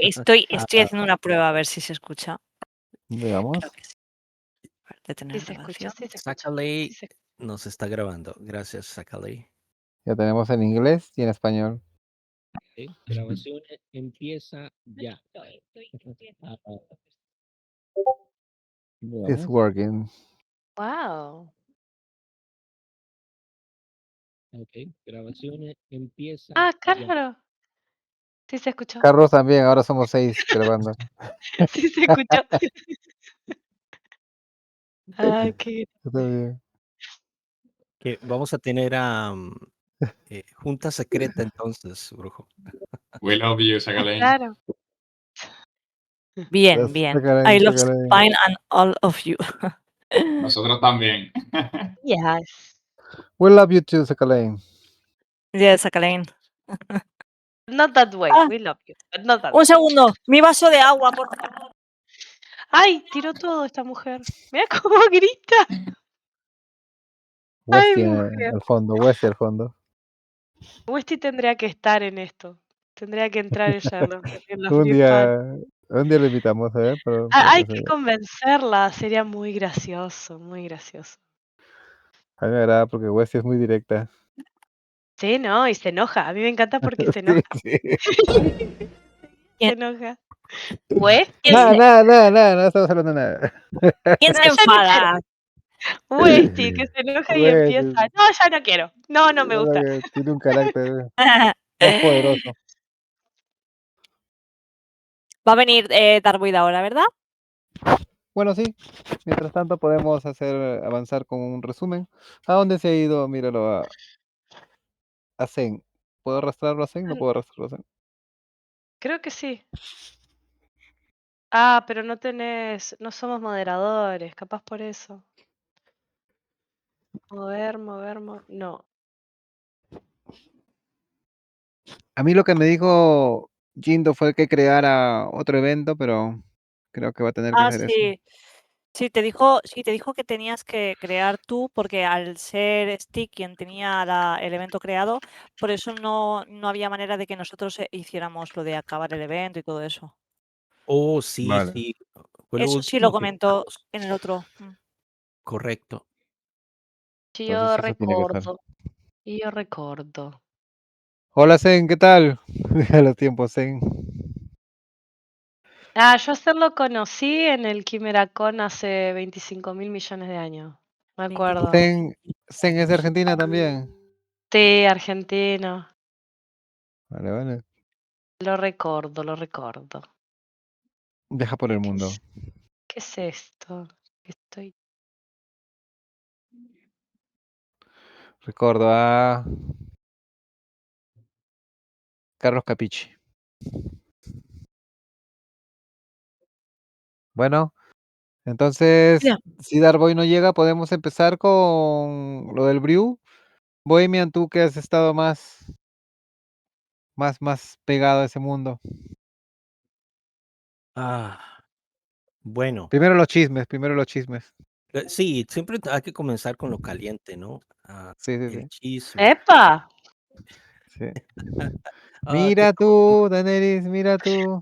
Estoy Ah, haciendo una prueba a ver si se escucha. Veamos. Creo que sí. A ver, detener Sí se escucha, grabación. sí se escucha. Sácale Sí se- nos está grabando. Gracias, Sácale. Ya tenemos en inglés y en español. Ok, grabación empieza ya. Ah, It's veamos. working. Wow. Ok, grabación empieza Ah, ya. claro. Sí se escuchó. Carlos también, ahora somos 6 grabando. Sí se escuchó. Ay, qué Está bien. Que vamos a tener junta secreta entonces, brujo. We love you, Sakalain. claro. Bien, bien. Sácale, I love sácale. Spine and all of you. Nosotros también. Yes. We love you too, Sakalain. Yes, Sakalain. Not that way. Ah, We love you. But not that un way. segundo. Mi vaso de agua, por favor. Ay, tiró todo esta mujer. Mira cómo grita. Ay, Westy mujer. al fondo, Westy al fondo. Westy tendría que estar en esto. Tendría que entrar ella en los Un Free Fan. día lo invitamos, pero Hay que que se- convencerla. Sería muy gracioso, muy gracioso. a mí me agrada porque Westy es muy directa. Sí, ¿no? Y se enoja. A mí me encanta porque se Sí, enoja. sí. Se enoja. Westy. Nada, no estamos hablando de nada. ¿Quién se Ya no quiero. enfada? Westy, que se enoja y Westy, empieza. No, ya no quiero. No, no me gusta. tiene un carácter más poderoso. Va a venir Darth Vader ahora, ¿verdad? Bueno, sí. Mientras tanto podemos avanzar con un resumen. ¿A dónde se ha ido? Míralo a Zen. ¿Puedo arrastrarlo a Zen? No puedo arrastrarlo a Zen. Creo que sí. Ah, pero no somos moderadores, capaz por eso. Mover, no. A mí lo que me dijo Jindo fue que creara otro evento, pero creo que va a tener que Ah, hacer eso. sí. Sí, te dijo que tenías que crear tú, porque al ser Stick quien tenía el evento creado, por eso no había manera de que nosotros hiciéramos lo de acabar el evento y todo eso. Oh, sí, Vale. sí. Fue lo Eso sí último lo que comentó quedamos. en el otro. Correcto. Sí, Entonces eso tiene que estar. Yo recuerdo. Hola Zen, ¿qué tal? A los tiempos, Zen. Ah, yo a Zen lo conocí en el Quimeracón hace 25.000 millones de años. Me acuerdo. Zen es de Argentina también. Sí, argentino. Vale. Lo recuerdo. Viaja por el mundo. ¿Qué es esto? Recuerdo a Carlos Capichi. Bueno, entonces, Ya. si Darboy no llega, podemos empezar con lo del Brew. Bohemian, tú que has estado más pegado a ese mundo. Bueno, Primero los chismes. sí, siempre hay que comenzar con lo caliente, ¿no? Sí. El chisme. ¡Epa! Sí. Ah, Mira tú, Daenerys, mira tú.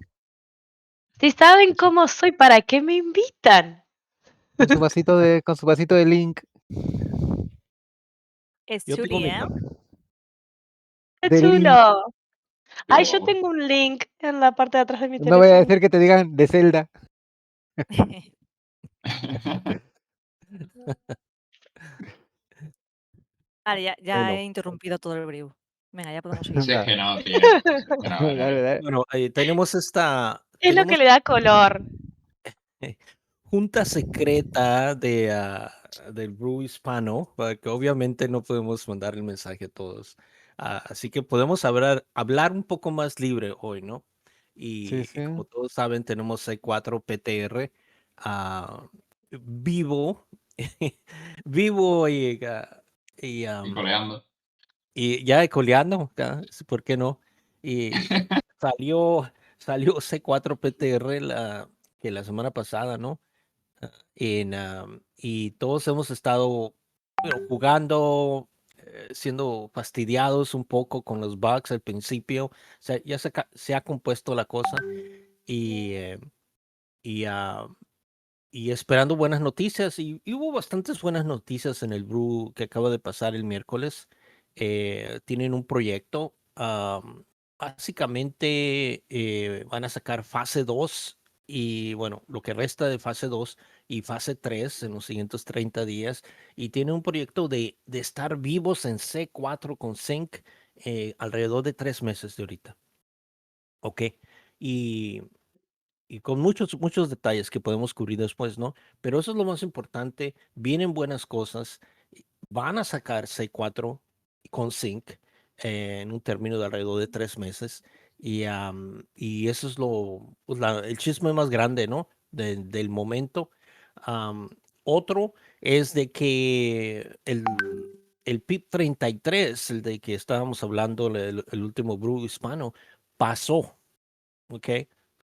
Si saben cómo soy, ¿para qué me invitan? Con su vasito de Link. Es Yo tengo chuli, mi ¿eh? ¡Qué De Link. chulo! Ay, yo Yo- tengo un link en la parte de atrás de mi No voy a teléfono. decir que te digan de Zelda. Vale, ya Bueno. he interrumpido todo el brief. Venga, ya podemos seguir. Si es Nada. que no, tío. Si es que no, Dale. Bueno, tenemos esta Es lo que le da color. junta secreta del Brew Hispano, que obviamente no podemos mandar el mensaje a todos. Así que podemos hablar un poco más libre hoy, ¿no? Y Sí. como todos saben, tenemos C4 PTR vivo, vivo Y coleando. y ya coleando, ¿por qué no? Y salió C4 PTR que la semana pasada, ¿no? Y todos hemos estado jugando, siendo fastidiados un poco con los bugs al principio. O sea, ya se ha compuesto la cosa. y, y, y esperando buenas noticias. Y hubo bastantes buenas noticias en el Brew que acaba de pasar el miércoles. Tienen un proyecto. Básicamente van a sacar fase 2 y bueno, lo que resta de fase 2 y fase 3 en los siguientes 30 días. Y tiene un proyecto de estar vivos en C4 con Sync alrededor de 3 meses de ahorita. Ok. Y con muchos detalles que podemos cubrir después, ¿no? Pero eso es lo más importante. Vienen buenas cosas. Van a sacar C4 con Sync en un término de alrededor de 3 meses. Y eso es pues, el chisme más grande, ¿no? Del momento. Am, Otro es de que el PIB 33, el de que estábamos hablando, el último Brew hispano, pasó. ¿Ok?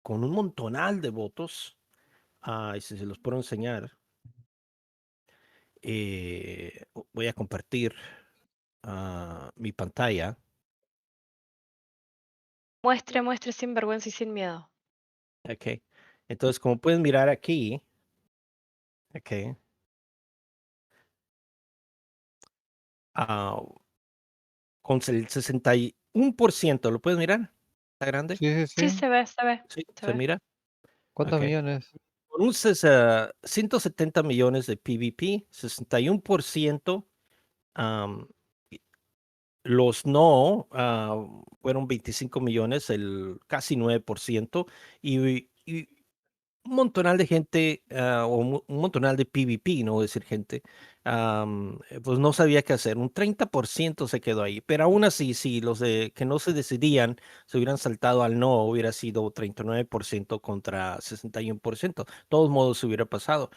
Con un montonal de votos. Y si se los puedo enseñar, voy a compartir mi pantalla. Muestre sin vergüenza y sin miedo. ¿Ok? Entonces, como pueden mirar aquí, ¿ok? Ah, con el 61%, ¿lo puedes mirar? ¿Está grande? Sí, sí, Sí, sí. se ve, Sí, se ¿se ve. mira? ¿Cuántos Ok. millones? Con un 170 millones de PVP, 61%. am, Los no fueron 25 millones, casi 9%, y un montonal de gente, un montonal de PvP, no decir gente, pues no sabía qué hacer. Un 30% se quedó ahí, pero aún así, si los de que no se decidían se hubieran saltado al no, hubiera sido 39% contra 61%. De todos modos, se hubiera pasado.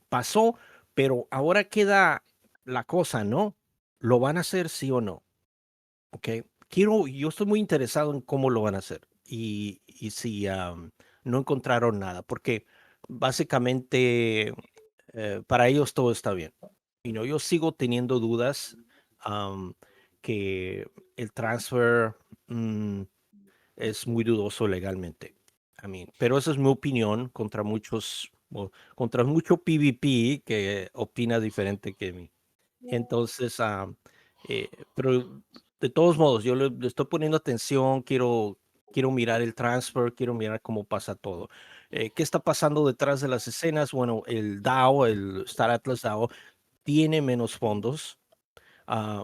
Pasó, pero ahora queda la cosa, ¿no? ¿Lo van a hacer sí o no? Ok, yo estoy muy interesado en cómo lo van a hacer y si no encontraron nada, porque básicamente para ellos todo está bien. Yo sigo teniendo dudas am, que el transfer es muy dudoso legalmente. Pero esa es mi opinión contra mucho PvP que opina diferente que mí. Entonces, pero de todos modos, yo le estoy poniendo atención, quiero mirar el transfer, quiero mirar cómo pasa todo. ¿Qué está pasando detrás de las escenas? Bueno, el DAO, el Star Atlas DAO, tiene menos fondos.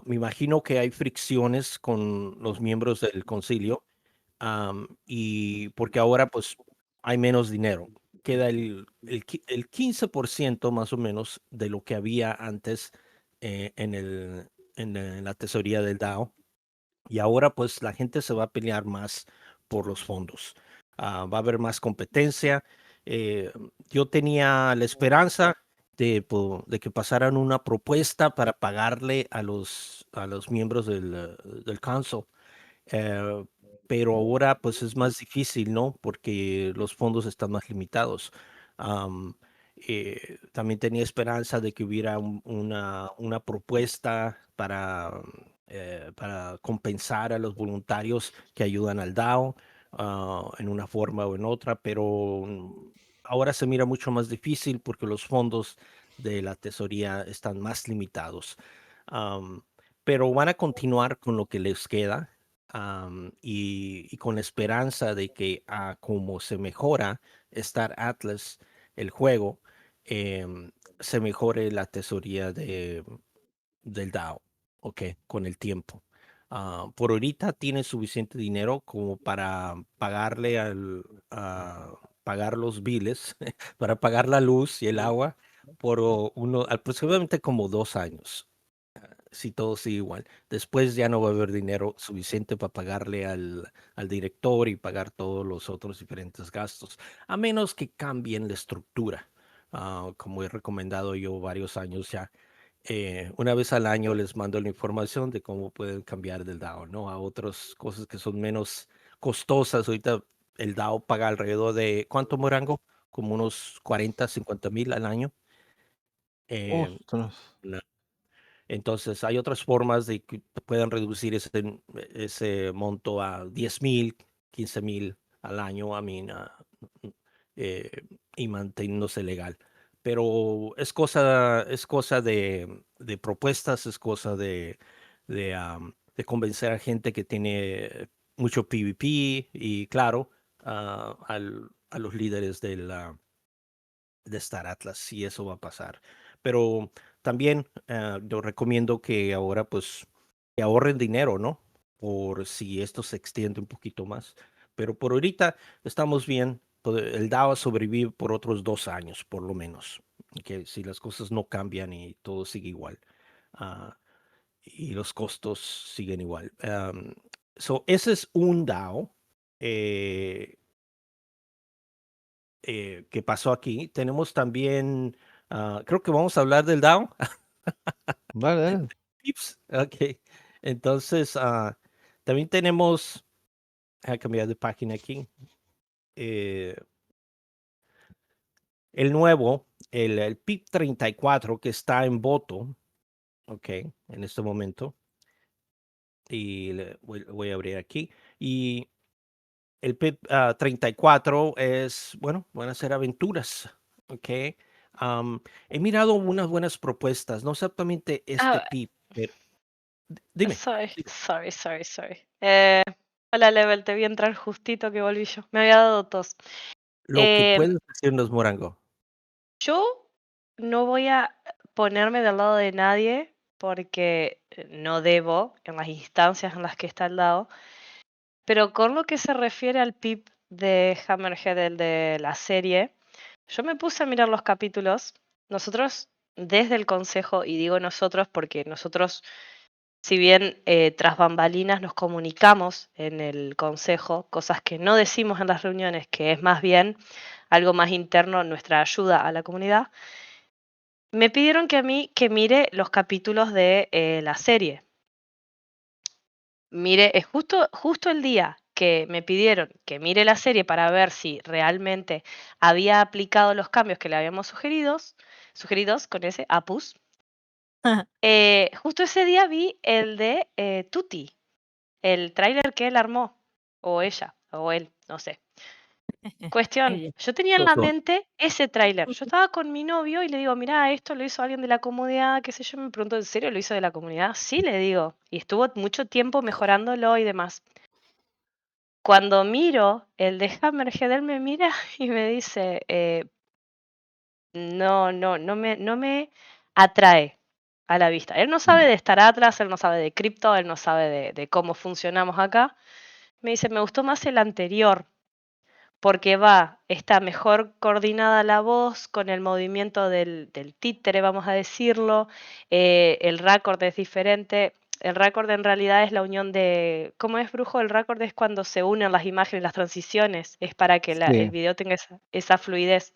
Me imagino que hay fricciones con los miembros del concilio y porque ahora pues hay menos dinero. Queda el 15% más o menos de lo que había antes en la tesorería del DAO. Y ahora pues la gente se va a pelear más por los fondos. Va a haber más competencia. Eh, yo tenía la esperanza de que pasaran una propuesta para pagarle a los miembros del council, eh, pero ahora pues es más difícil, ¿no? Porque los fondos están más limitados. Am, También tenía esperanza de que hubiera una propuesta para compensar a los voluntarios que ayudan al DAO en una forma o en otra, pero ahora se mira mucho más difícil porque los fondos de la tesorería están más limitados. Am, pero van a continuar con lo que les queda y con la esperanza de que como se mejora Star Atlas, el juego, se mejore la tesorería del DAO, ¿ok? Con el tiempo. Por ahorita tiene suficiente dinero como para pagar los biles, para pagar la luz y el agua por aproximadamente como 2 años, si todo sigue igual. Después ya no va a haber dinero suficiente para pagarle al director y pagar todos los otros diferentes gastos, a menos que cambien la estructura. Como he recomendado yo varios años ya. Una vez al año les mando la información de cómo pueden cambiar del DAO, ¿no? A otras cosas que son menos costosas. Ahorita el DAO paga alrededor de, ¿cuánto, Morango? Como unos 40, 50 mil al año. Eh, Ostras. entonces, hay otras formas de que puedan reducir ese monto a 10 mil, 15 mil al año. y manteniéndose legal. Pero es cosa de propuestas, es cosa de convencer a gente que tiene mucho PvP y claro, a los líderes de Star Atlas, si eso va a pasar. Pero también yo recomiendo que ahora pues que ahorren dinero, ¿no? Por si esto se extiende un poquito más. Pero por ahorita estamos bien. El DAO sobrevive por otros 2 años, por lo menos. Que si las cosas no cambian y todo sigue igual. Ah, y los costos siguen igual. Ese es un DAO. Que pasó aquí. Tenemos también, creo que vamos a hablar del DAO. Dale, dale. Tips. Ok. Entonces, también tenemos, a cambiar de página aquí. El nuevo, el PIP 34 que está en voto. Ok, en este momento. Y voy a abrir aquí. Y el PIP 34 es, bueno, van a ser aventuras. Ok. He mirado unas buenas propuestas, no exactamente este Ah, PIP, pero dime. sorry. Hola, Level, te vi entrar justito que volví yo. Me había dado tos. Lo que Em, puedes decirnos, Morango. Yo no voy a ponerme del lado de nadie porque no debo en las instancias en las que está el DAO, pero con lo que se refiere al PIP de Hammerhead, el de la serie, yo me puse a mirar los capítulos. Nosotros, desde el consejo, y digo nosotros porque nosotros, si bien tras bambalinas nos comunicamos en el consejo, cosas que no decimos en las reuniones, que es más bien algo más interno, nuestra ayuda a la comunidad, me pidieron que a mí que mire los capítulos de la serie. Mire, es justo el día que me pidieron que mire la serie para ver si realmente había aplicado los cambios que le habíamos sugeridos con ese APUS. Justo ese día vi el de Tutti, el tráiler que él armó, o ella, o él, no sé. Cuestión, Ella. yo tenía en Los la dos. mente ese tráiler. Yo estaba con mi novio y le digo, mira, esto lo hizo alguien de la comunidad, qué sé yo, me pregunto, ¿en serio lo hizo de la comunidad? Sí, le digo. Y estuvo mucho tiempo mejorándolo y demás. Cuando miro el de Hammerhead, él me mira y me dice, no me atrae a la vista. Él no sabe de Star Atlas, él no sabe de cripto, él no sabe de cómo funcionamos acá. Me dice, me gustó más el anterior, porque está mejor coordinada la voz con el movimiento del títere, vamos a decirlo. El récord es diferente. El récord en realidad es la unión de... ¿Cómo es, Brujo? El récord es cuando se unen las imágenes, las transiciones. Es para que el Sí. video tenga esa fluidez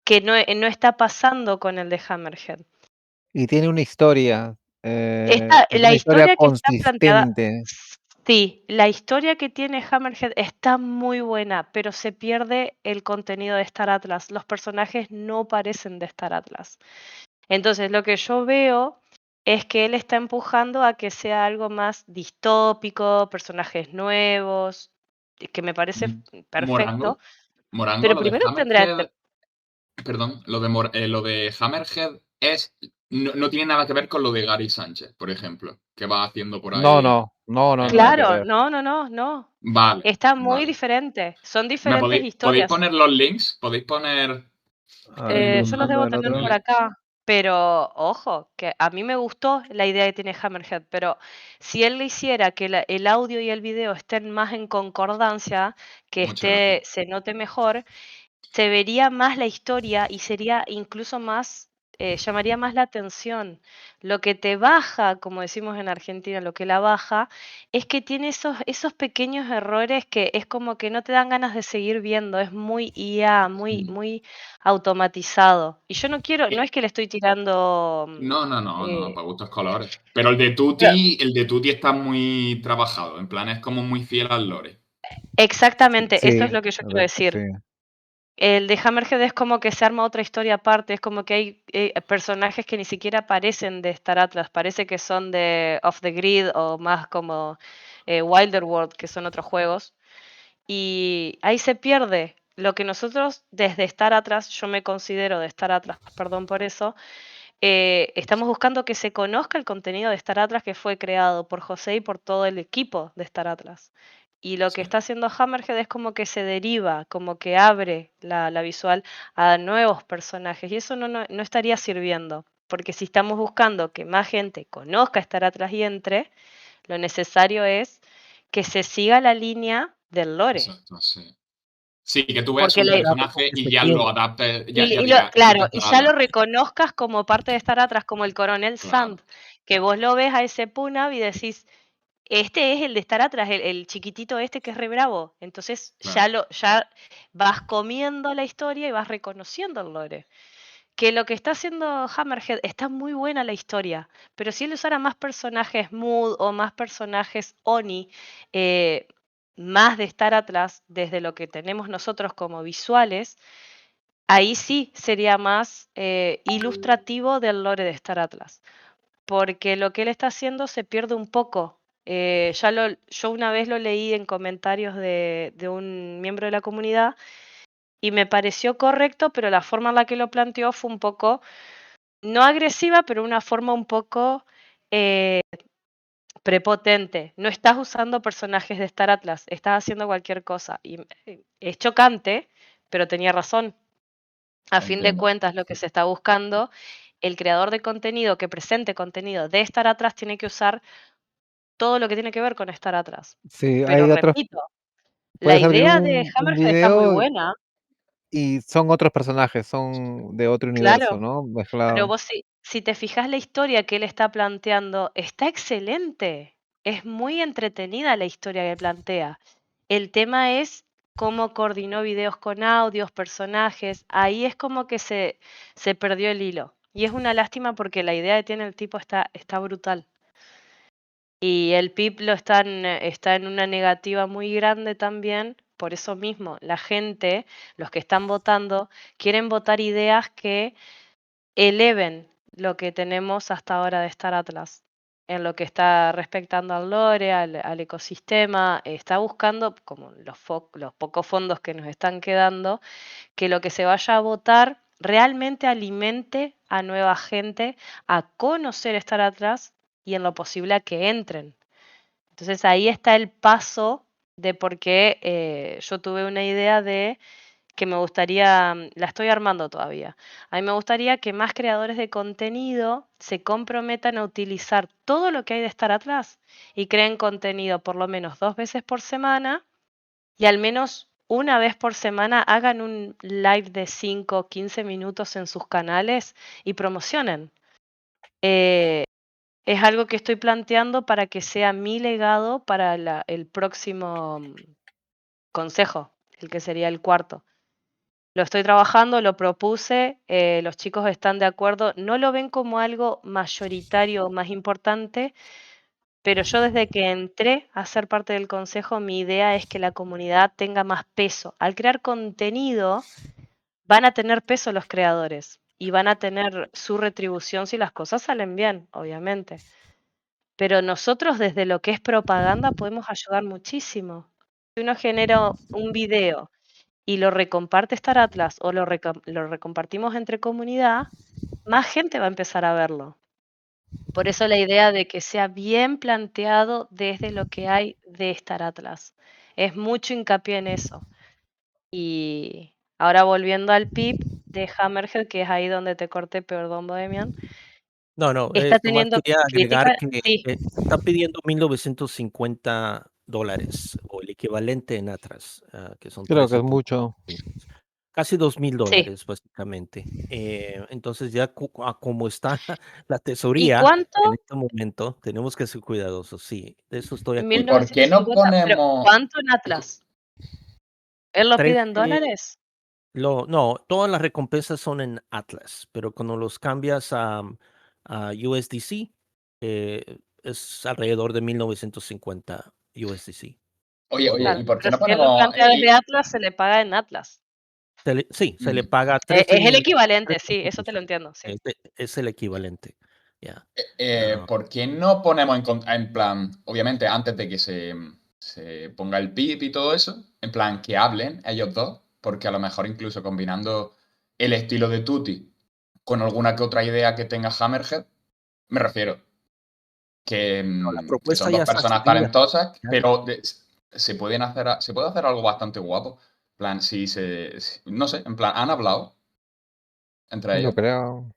que no está pasando con el de Hammerhead. Y tiene una historia, La una historia historia que está planteada, consistente. sí, la historia que tiene Hammerhead está muy buena, pero se pierde el contenido de Star Atlas. Los personajes no parecen de Star Atlas. Entonces, lo que yo veo es que él está empujando a que sea algo más distópico, personajes nuevos, que me parece perfecto. Morango, Pero lo de primero tendrá... Hammerhead, perdón, lo de Hammerhead no tiene nada que ver con lo de Gary Sánchez, por ejemplo, que va haciendo por No, ahí. no, no, no, nada que Claro, ver. no. Vale, Está muy vale. diferente. Son ¿Me diferentes podéis historias. poner los links? ¿Podéis poner A ver, estoy Yo los buscando debo el tener otro. por acá, pero ojo, que a mí me gustó la idea que tiene Hammerhead, pero si él le hiciera que el audio y el video estén más en concordancia, que Muchas gracias. se note mejor, se vería más la historia y sería incluso más, llamaría más la atención. Lo que te baja, como decimos en Argentina, lo que la baja, es que tiene esos pequeños errores que es como que no te dan ganas de seguir viendo, es muy IA, muy automatizado. Y yo no quiero, no Eh, es que le estoy tirando... No, eh, para gustos colores. Pero pero- El de Tutti está muy trabajado, en plan es como muy fiel al lore. exactamente, Sí, eso es lo que yo quiero correcto, sí. decir. El de Hammerhead es como que se arma otra historia aparte, es como que hay personajes que ni siquiera parecen de Star Atlas, parece que son de Off the Grid o más como Wilder World, que son otros juegos. Y ahí se pierde lo que nosotros desde estar atrás, yo me considero de estar atrás, perdón por eso, estamos buscando que se conozca el contenido de Estar Atlas que fue creado por José y por todo el equipo de Estar Atlas. Y lo que Sí. está haciendo Hammerhead es como que se deriva, como que abre la visual a nuevos personajes. Y eso no estaría sirviendo. Porque si estamos buscando que más gente conozca Estar Atlas y entre, lo necesario es que se siga la línea del lore. Exacto, sí. Sí, que tú veas Porque un la, Claro, personaje porque y se ya tiene. lo adaptes, ya y diga, esto es de claro, y Estar ya lo Atlas. reconozcas como parte de Estar Atrás, como el coronel Claro. Sand, que vos lo ves a ese Punab y decís, este es el de Estar Atrás, el chiquitito este que es re bravo. Entonces Claro. ya vas comiendo la historia y vas reconociendo el lore. Que lo que está haciendo Hammerhead está muy buena la historia, pero si él usara más personajes Mood o más personajes Oni, eh, más de Estar Atrás, desde lo que tenemos nosotros como visuales, ahí sí sería más ilustrativo del lore de Star Atlas, porque lo que él está haciendo se pierde un poco. Yo una vez lo leí en comentarios de un miembro de la comunidad y me pareció correcto, pero la forma en la que lo planteó fue un poco, no agresiva, pero una forma un poco eh, prepotente. No estás usando personajes de Star Atlas, estás haciendo cualquier cosa. Y es chocante, pero tenía razón. A fin de Entiendo. cuentas, lo que se está buscando, el creador de contenido que presente contenido de Estar Atrás tiene que usar todo lo que tiene que ver con Estar Atrás. Sí, Pero hay otros. repito, la Puedes abrir idea de un Hammerhead está muy video buena, y son otros personajes, son de otro universo, claro, ¿no? pero Mezclado. vos si te fijas la historia que él está planteando, está excelente. Es muy entretenida la historia que plantea. El tema es cómo coordinó videos con audios, personajes. Ahí es como que se perdió el hilo. Y es una lástima porque la idea que tiene el tipo está brutal. Y el PIB está en una negativa muy grande también. Por eso mismo, la gente, los que están votando, quieren votar ideas que eleven lo que tenemos hasta ahora de Star Atlas, en lo que está respectando al lore, al ecosistema, está buscando, como los pocos fondos que nos están quedando, que lo que se vaya a votar realmente alimente a nueva gente a conocer Star Atlas y en lo posible a que entren. Entonces ahí está el paso de por qué yo tuve una idea de que me gustaría, la estoy armando todavía. A mí me gustaría que más creadores de contenido se comprometan a utilizar todo lo que hay de Star Atlas y creen contenido por lo menos 2 veces por semana y al menos una vez por semana hagan un live de 5 o 15 minutos en sus canales y promocionen. Es algo que estoy planteando para que sea mi legado para el próximo consejo, el que sería el cuarto. Lo estoy trabajando, lo propuse, los chicos están de acuerdo, no lo ven como algo mayoritario o más importante, pero yo desde que entré a ser parte del consejo, mi idea es que la comunidad tenga más peso. Al crear contenido, van a tener peso los creadores y van a tener su retribución si las cosas salen bien, obviamente. Pero nosotros desde lo que es propaganda podemos ayudar muchísimo. Si uno genera un video y lo recomparte Star Atlas o lo recompartimos entre comunidad, más gente va a empezar a verlo. Por eso la idea de que sea bien planteado desde lo que hay de Star Atlas. Es mucho hincapié en eso. Y ahora volviendo al PIB de Hammerhead, que es ahí donde te corté, perdón, Bohemian, No, no, está nomás teniendo quería agregar crítica, que sí, está pidiendo $1,950 o el equivalente en Atlas, que son Creo que es 13 mucho. casi sí. $2,000 básicamente. Entonces ya como está la ¿Y tesoría cuánto? en este momento, tenemos que ser cuidadosos, sí, de eso estoy de ¿Y acuerdo. por qué no 1950, pero ponemos... ¿cuánto en Atlas? ¿Él lo pide en 13 dólares? no, todas las recompensas son en Atlas, pero cuando los cambias a USDC, es alrededor de 1950 USDC Oye, por oye, Claro, ¿y por qué pero no si él lo ponemos... plantea desde Atlas, se le paga en Atlas. Sí, se le mm, paga Es el 13 equivalente, sí, eso te lo entiendo, sí. es el equivalente. Ya. ¿por qué no ponemos en plan, obviamente antes de que se ponga el PIB y todo eso, en plan que hablen ellos dos porque a lo mejor incluso combinando el estilo de Tutti con alguna que otra idea que tenga Hammerhead, me refiero, que, No, la que propuesta son ya dos está personas servida. talentosas, Ya. pero se puede hacer algo bastante guapo. En plan, no sé, en plan, ¿han hablado entre No ellos? creo.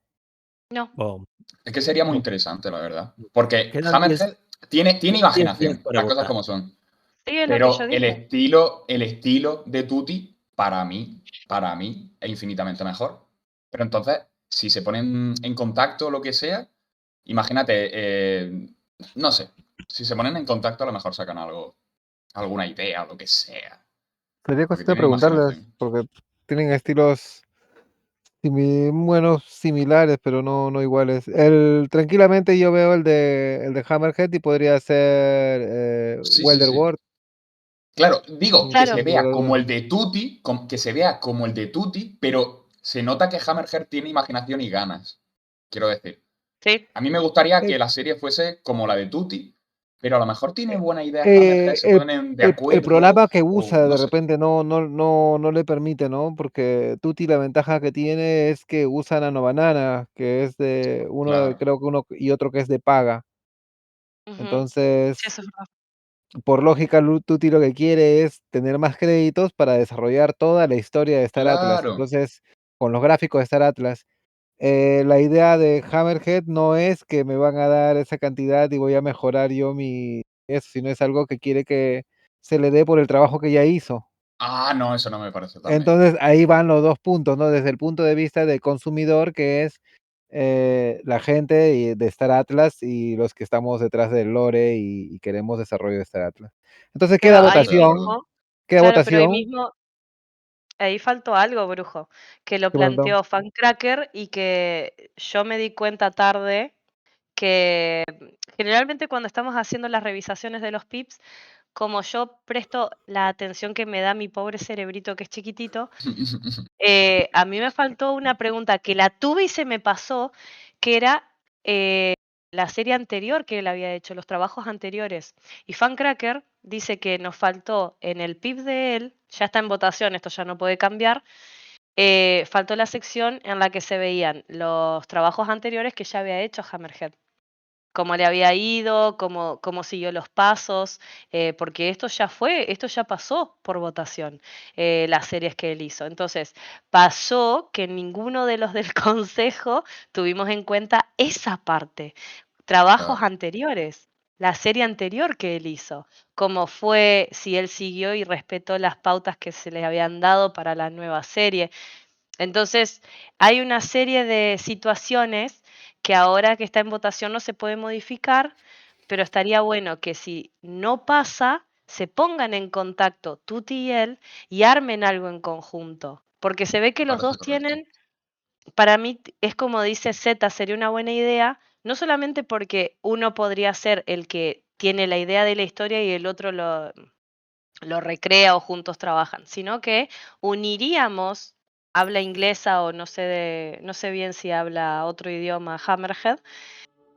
No. Oh, Es que sería muy no. interesante, la verdad. Porque Quedan 10 Hammerhead tiene quedan 10 días imaginación, para las cosas votar. como son. Sí, es lo que yo Pero el dije. estilo de Tutti, para mí, es infinitamente mejor. Pero entonces, si se ponen en contacto o lo que sea, imagínate, no sé, si se ponen en contacto a lo mejor sacan algo, alguna idea, lo que sea. Sería Porque cuestión de tienen preguntarles, imaginación. porque tienen estilos similares, pero no iguales. Tranquilamente yo veo el de Hammerhead y podría ser Sí, sí, Welder sí. World, Claro, digo que Claro. se sin lugar vea a como dudas. el de Tutti, que se vea como el de Tutti, pero se nota que Hammerhead tiene imaginación y ganas. Quiero decir. Sí. A mí me gustaría Eh, que la serie fuese como la de Tutti, pero a lo mejor tiene buena idea Hammerhead, eh, se el, ponen de el acuerdo, programa que o usa no de sé. repente no le permite, ¿no? Porque Tutti la ventaja que tiene es que usa Nano Banana, que es de Claro. creo que uno y otro que es de paga. Ujú. Sí, Entonces, eso es verdad. por lógica, Tutti lo que quiere es tener más créditos para desarrollar toda la historia de Star Atlas. Claro. Entonces, con los gráficos de Star Atlas. La idea de Hammerhead no es que me van a dar esa cantidad y voy a mejorar yo eso, sino es algo que quiere que se le dé por el trabajo que ya hizo. Ah, no, eso no me parece tan bien. Entonces ahí van los dos puntos, ¿no? Desde el punto de vista del consumidor, que es la gente de Star Atlas y los que estamos detrás del lore y queremos desarrollo de Star Atlas. Entonces Pero queda ahí votación, mismo, queda claro, pero ahí votación. mismo, ahí faltó algo, Brujo, que lo ¿Qué faltó? planteó Fancracker y que yo me di cuenta tarde que generalmente cuando estamos haciendo las revisaciones de los pips, como yo presto la atención que me da mi pobre cerebrito que es chiquitito, a mí me faltó una pregunta que la tuve y se me pasó, que era la serie anterior que él había hecho, los trabajos anteriores. Y Fancracker dice que nos faltó en el PIB de él, ya está en votación, esto ya no puede cambiar, faltó la sección en la que se veían los trabajos anteriores que ya había hecho Hammerhead. Cómo le había ido, cómo siguió los pasos, porque esto ya pasó por votación, las series que él hizo. Entonces, pasó que ninguno de los del consejo tuvimos en cuenta esa parte, trabajos Claro. anteriores, la serie anterior que él hizo, cómo fue, si él siguió y respetó las pautas que se le habían dado para la nueva serie. Entonces, hay una serie de situaciones que ahora que está en votación no se puede modificar, pero estaría bueno que si no pasa, se pongan en contacto Tuti y él y armen algo en conjunto. Porque se ve que Me los parece dos correcto. tienen, para mí es como dice Z, sería una buena idea, no solamente porque uno podría ser el que tiene la idea de la historia y el otro lo recrea o juntos trabajan, sino que uniríamos, habla inglesa o no sé bien si habla otro idioma, Hammerhead,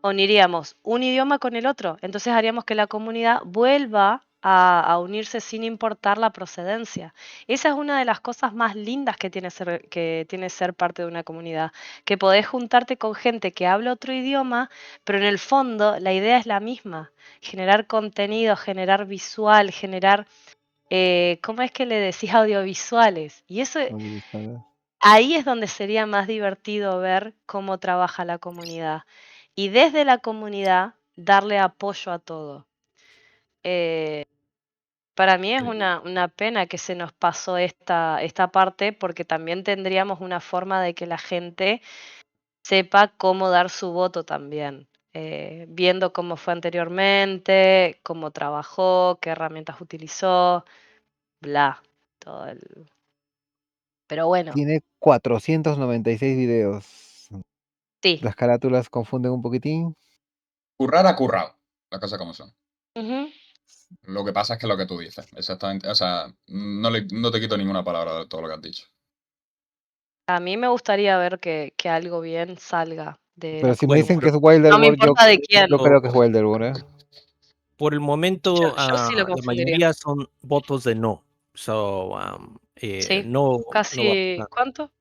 uniríamos un idioma con el otro. Entonces haríamos que la comunidad vuelva a unirse sin importar la procedencia. Esa es una de las cosas más lindas que tiene ser parte de una comunidad, que podés juntarte con gente que habla otro idioma, pero en el fondo la idea es la misma, generar contenido, generar visual, generar ¿cómo es que le decís audiovisuales? Y eso, ahí es donde sería más divertido ver cómo trabaja la comunidad. Y desde la comunidad darle apoyo a todo. Para mí es Sí. una pena que se nos pasó esta parte porque también tendríamos una forma de que la gente sepa cómo dar su voto también. Viendo cómo fue anteriormente, cómo trabajó, qué herramientas utilizó, bla, todo el... Pero bueno, Tiene 496 videos. sí. Las carátulas confunden un poquitín. Currar ha currado, las cosas como son. Ujú. Lo que pasa es que lo que tú dices, exactamente. O sea, no te quito ninguna palabra de todo lo que has dicho. A mí me gustaría ver que algo bien salga de Pero la si me Bueno, dicen que comunidad. es No me Wilderborn, importa de quién. yo creo que es Wilderborn, ¿eh? por el Yo, momento, yo sí lo la confundiría. mayoría son votos de no. So, Sí, no va casi, a ¿cuánto?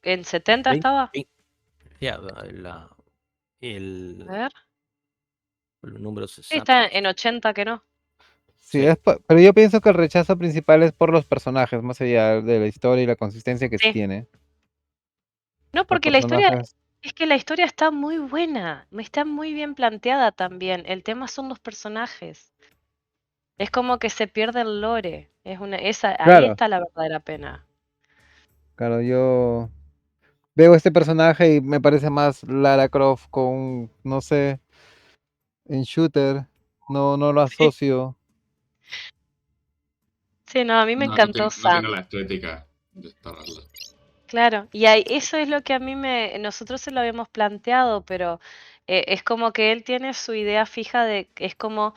¿En 70 vein- estaba? vein- ya, A el, ver. los números Sí, está exactos. en 80 que no. Sí, Sí. pero yo pienso que el rechazo principal es por los personajes, más allá de la historia y la consistencia que sí Sí. tiene. No, Los porque la historia, personajes, es que la historia está muy buena, está muy bien planteada también. El tema son los personajes. Es como que se pierde el lore. Ahí claro, está la verdadera pena. claro, yo veo este personaje y me parece más Lara Croft con, no sé, en shooter, no lo Sí. asocio. Sí, no, a mí me No, no encantó tiene, no tiene Sam. la estética de Star Atlas. Claro, y ahí, eso es lo que a mí nosotros se lo habíamos planteado, pero es como que él tiene su idea fija es como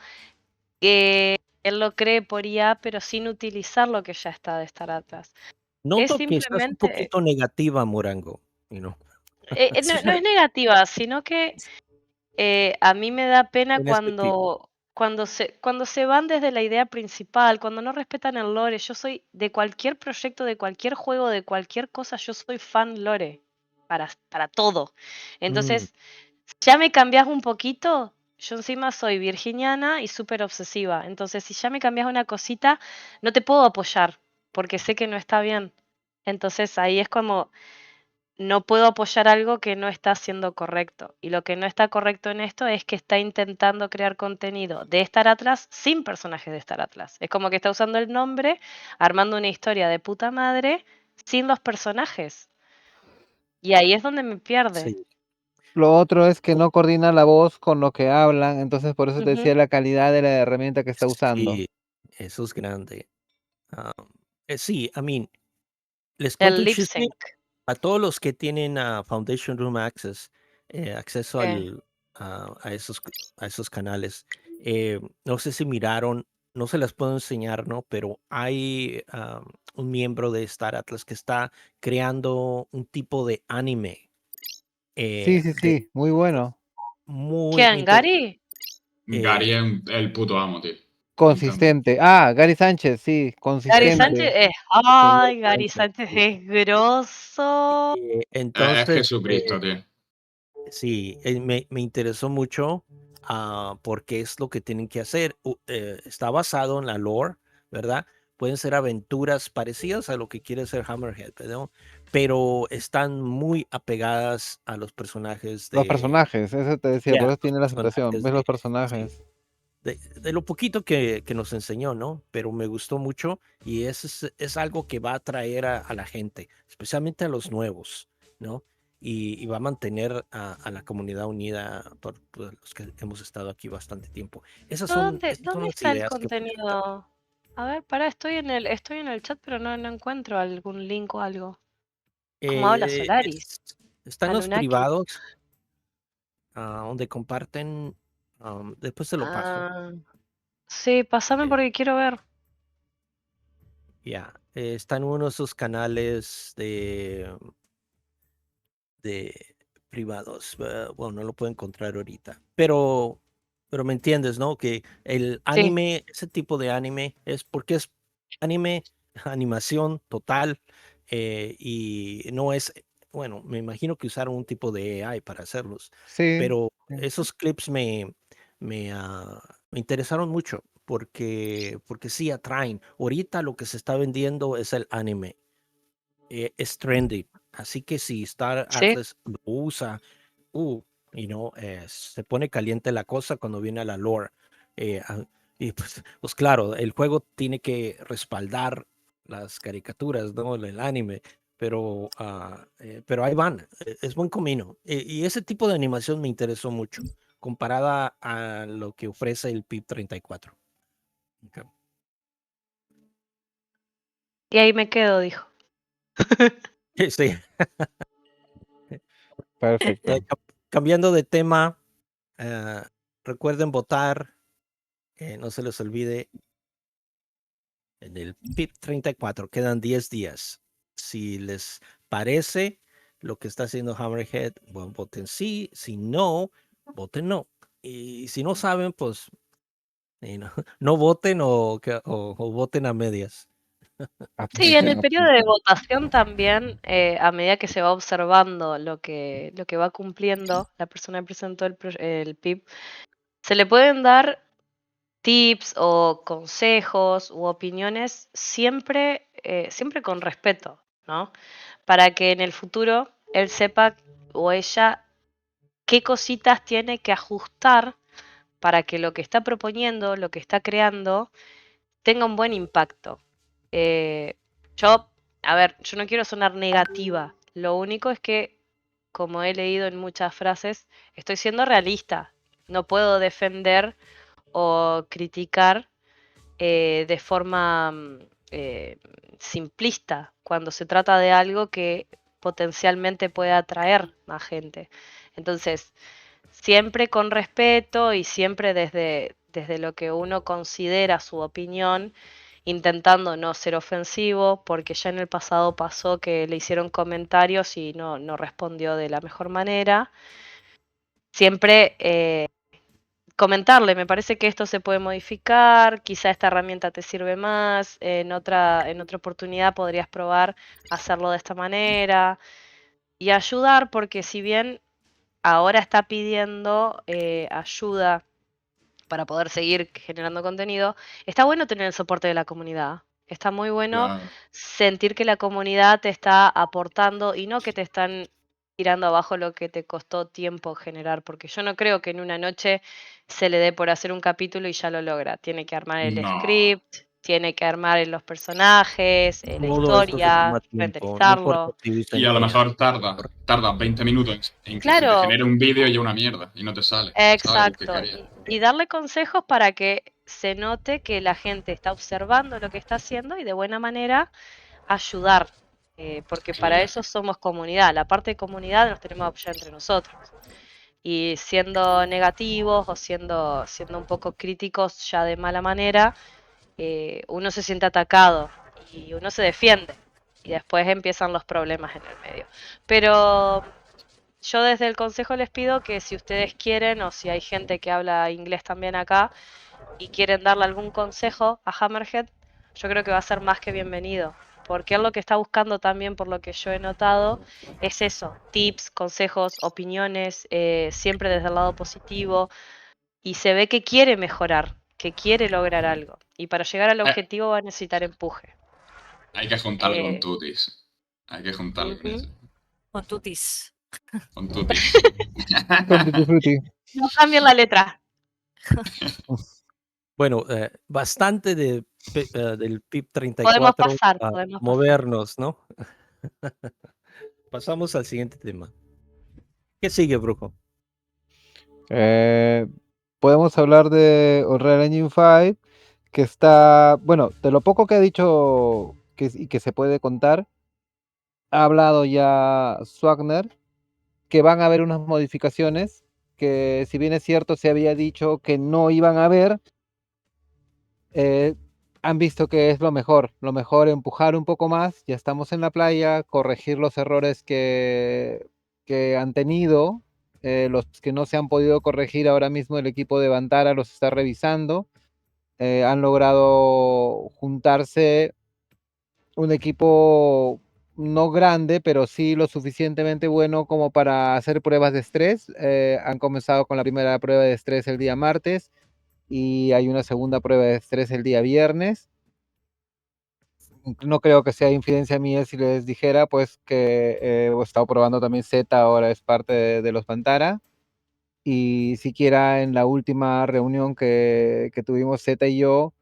que él lo cree por IA, pero sin utilizar lo que ya está de Star Atlas. Es Noto que estás un simplemente, poquito negativa, Morango. You know. no es negativa, sino que a mí me da pena En este tipo. cuando se van desde la idea principal, cuando no respetan el lore. Yo soy de cualquier proyecto, de cualquier juego, de cualquier cosa, yo soy fan lore para todo. Mm, Entonces, ya me cambias un poquito, yo encima soy virginiana y súper obsesiva. Entonces, si ya me cambias una cosita, no te puedo apoyar porque sé que no está bien. Entonces, ahí es como no puedo apoyar algo que no está siendo correcto. Y lo que no está correcto en esto es que está intentando crear contenido de Star Atlas sin personajes de Star Atlas. Es como que está usando el nombre, armando una historia de puta madre sin los personajes. Y ahí es donde me pierde. sí. Lo otro es que no coordina la voz con lo que hablan, entonces por eso te Ujú. decía la calidad de la herramienta que está usando. Sí, eso es grande. Ah, sí, I mean, les cuento El un lip chisme sync. a todos los que tienen Foundation Room Access, acceso ¿Qué? a esos canales. No sé si miraron, no se las puedo enseñar, ¿no? Pero hay un miembro de Star Atlas que está creando un tipo de anime Sí, sí, de sí, muy bueno. muy, muy ¿Quién, Gary? Gary es el puto amo, tío. Me encanta. Consistente. Ah, Gary Sánchez, sí, Gary Sánchez consistente. es. Sí, ¡Ay, Gary Sánchez es grosso! Es entonces, Jesucristo, tío. sí, me interesó mucho porque es lo que tienen que hacer. Está basado en la lore, ¿verdad? Pueden ser aventuras parecidas a lo que quiere ser Hammerhead, ¿no? Pero están muy apegadas a los personajes Los de... personajes, eso te decía, por Ya, eso los tiene la aceptación. personajes Ves los sí, personajes. de lo poquito que nos enseñó, ¿no? Pero me gustó mucho y es algo que va a atraer a la gente, especialmente a los nuevos, ¿no? Y va a mantener a la comunidad unida por los que hemos estado aquí bastante tiempo. Esas son ¿Dónde las está el ideas que me encantan. contenido? A ver, pará, estoy en el chat, pero no encuentro algún link o algo. ¿Cómo habla Eh, Solaris? es- Están los Anunnaki. privados, donde comparten, después se lo paso. Ah, sí, pasame eh, porque quiero ver. ya, están uno de esos canales de privados. Bueno, no lo puedo encontrar ahorita. Pero me entiendes, ¿no? Que el Sí, anime, ese tipo de anime, es porque es anime, animación total, y no es, bueno, me imagino que usaron un tipo de AI para hacerlos, Sí, pero sí. esos clips me, ah, me interesaron mucho porque sí atraen. Ahorita lo que se está vendiendo es el anime, es trendy. Así que si Star sí. Atlas lo usa, se pone caliente la cosa cuando viene a la lore. eh, ah, y pues claro, el juego tiene que respaldar las caricaturas, ¿no? El anime, pero ahí van, es buen camino. Y ese tipo de animación me interesó mucho, comparada a lo que ofrece el PIP 34. Ok. Y ahí me quedo, dijo. Sí. Perfecto. Cambiando de tema, eh, recuerden votar, no se les olvide, en el PIP 34, quedan 10 días. Si les parece lo que está haciendo Hammerhead, bueno, voten sí, si no, voten no. Y si no saben, pues no, no voten o voten a medias. Sí, en el Atención, periodo de votación también, a medida que se va observando lo que va cumpliendo la persona que presentó el PIB, se le pueden dar tips o consejos u opiniones siempre, siempre con respeto, ¿no? Para que en el futuro él sepa o ella qué cositas tiene que ajustar para que lo que está proponiendo, lo que está creando, tenga un buen impacto. Eh, yo, a ver, yo no quiero sonar negativa, lo único es que, como he leído en muchas frases, estoy siendo realista. No puedo defender o criticar de forma simplista cuando se trata de algo que potencialmente puede atraer más gente. Entonces, siempre con respeto y siempre desde lo que uno considera su opinión, intentando no ser ofensivo, porque ya en el pasado pasó que le hicieron comentarios y no respondió de la mejor manera. Siempre comentarle, me parece que esto se puede modificar, quizá esta herramienta te sirve más, en otra oportunidad podrías probar hacerlo de esta manera y ayudar, porque si bien ahora está pidiendo ayuda para poder seguir generando contenido, está bueno tener el soporte de la comunidad. Está muy bueno Claro. sentir que la comunidad te está aportando y no que te están tirando abajo lo que te costó tiempo generar, porque yo no creo que en una noche se le dé por hacer un capítulo y ya lo logra. Tiene que armar el No. script, tiene que armar los personajes, la Todo esto se historia, toma tiempo, no importa renderizarlo. si viste Y en a lo día. mejor tarda 20 minutos en que se te Claro, genere un vídeo y una mierda y no te sale, ¿sabes? El que exacto, quería. y darle consejos para que se note que la gente está observando lo que está haciendo y de buena manera ayudar, porque para Claro. eso somos comunidad. La parte de comunidad nos tenemos que apoyar entre nosotros. Y siendo negativos o siendo un poco críticos ya de mala manera, uno se siente atacado y uno se defiende. Y después empiezan los problemas en el medio. Pero yo desde el consejo les pido que si ustedes quieren o si hay gente que habla inglés también acá y quieren darle algún consejo a Hammerhead, yo creo que va a ser más que bienvenido. Porque él lo que está buscando también, por lo que yo he notado, es eso, tips, consejos, opiniones, siempre desde el lado positivo. Y se ve que quiere mejorar, que quiere lograr algo. Y para llegar al Eh, objetivo va a necesitar empuje. Hay que juntarlo con Eh, Tutis. Hay que juntarlo con ujú. eso. Con tutis. Con Tutis. con Tutti Frutti. No cambien la letra. Bueno, bastante del PIB Podemos 34 pasar, a podemos pasar. movernos, ¿no? Pasamos al siguiente tema. ¿Qué sigue, Brujo? Podemos hablar de Unreal Engine 5, que está, bueno, de lo poco que ha dicho y que se puede contar, ha hablado ya Swagner, que van a haber unas modificaciones, que si bien es cierto se había dicho que no iban a haber, han visto que es lo mejor empujar un poco más, ya estamos en la playa, corregir los errores que han tenido, los que no se han podido corregir ahora mismo el equipo de Vantara los está revisando, han logrado juntarse un equipo no grande, pero sí lo suficientemente bueno como para hacer pruebas de estrés. Han comenzado con la primera prueba de estrés el día martes y hay una segunda prueba de estrés el día viernes. No creo que sea infidencia mía si les dijera pues que he estado probando también Z, ahora es parte de los Pantara. Y siquiera en la última reunión que tuvimos Z y yo,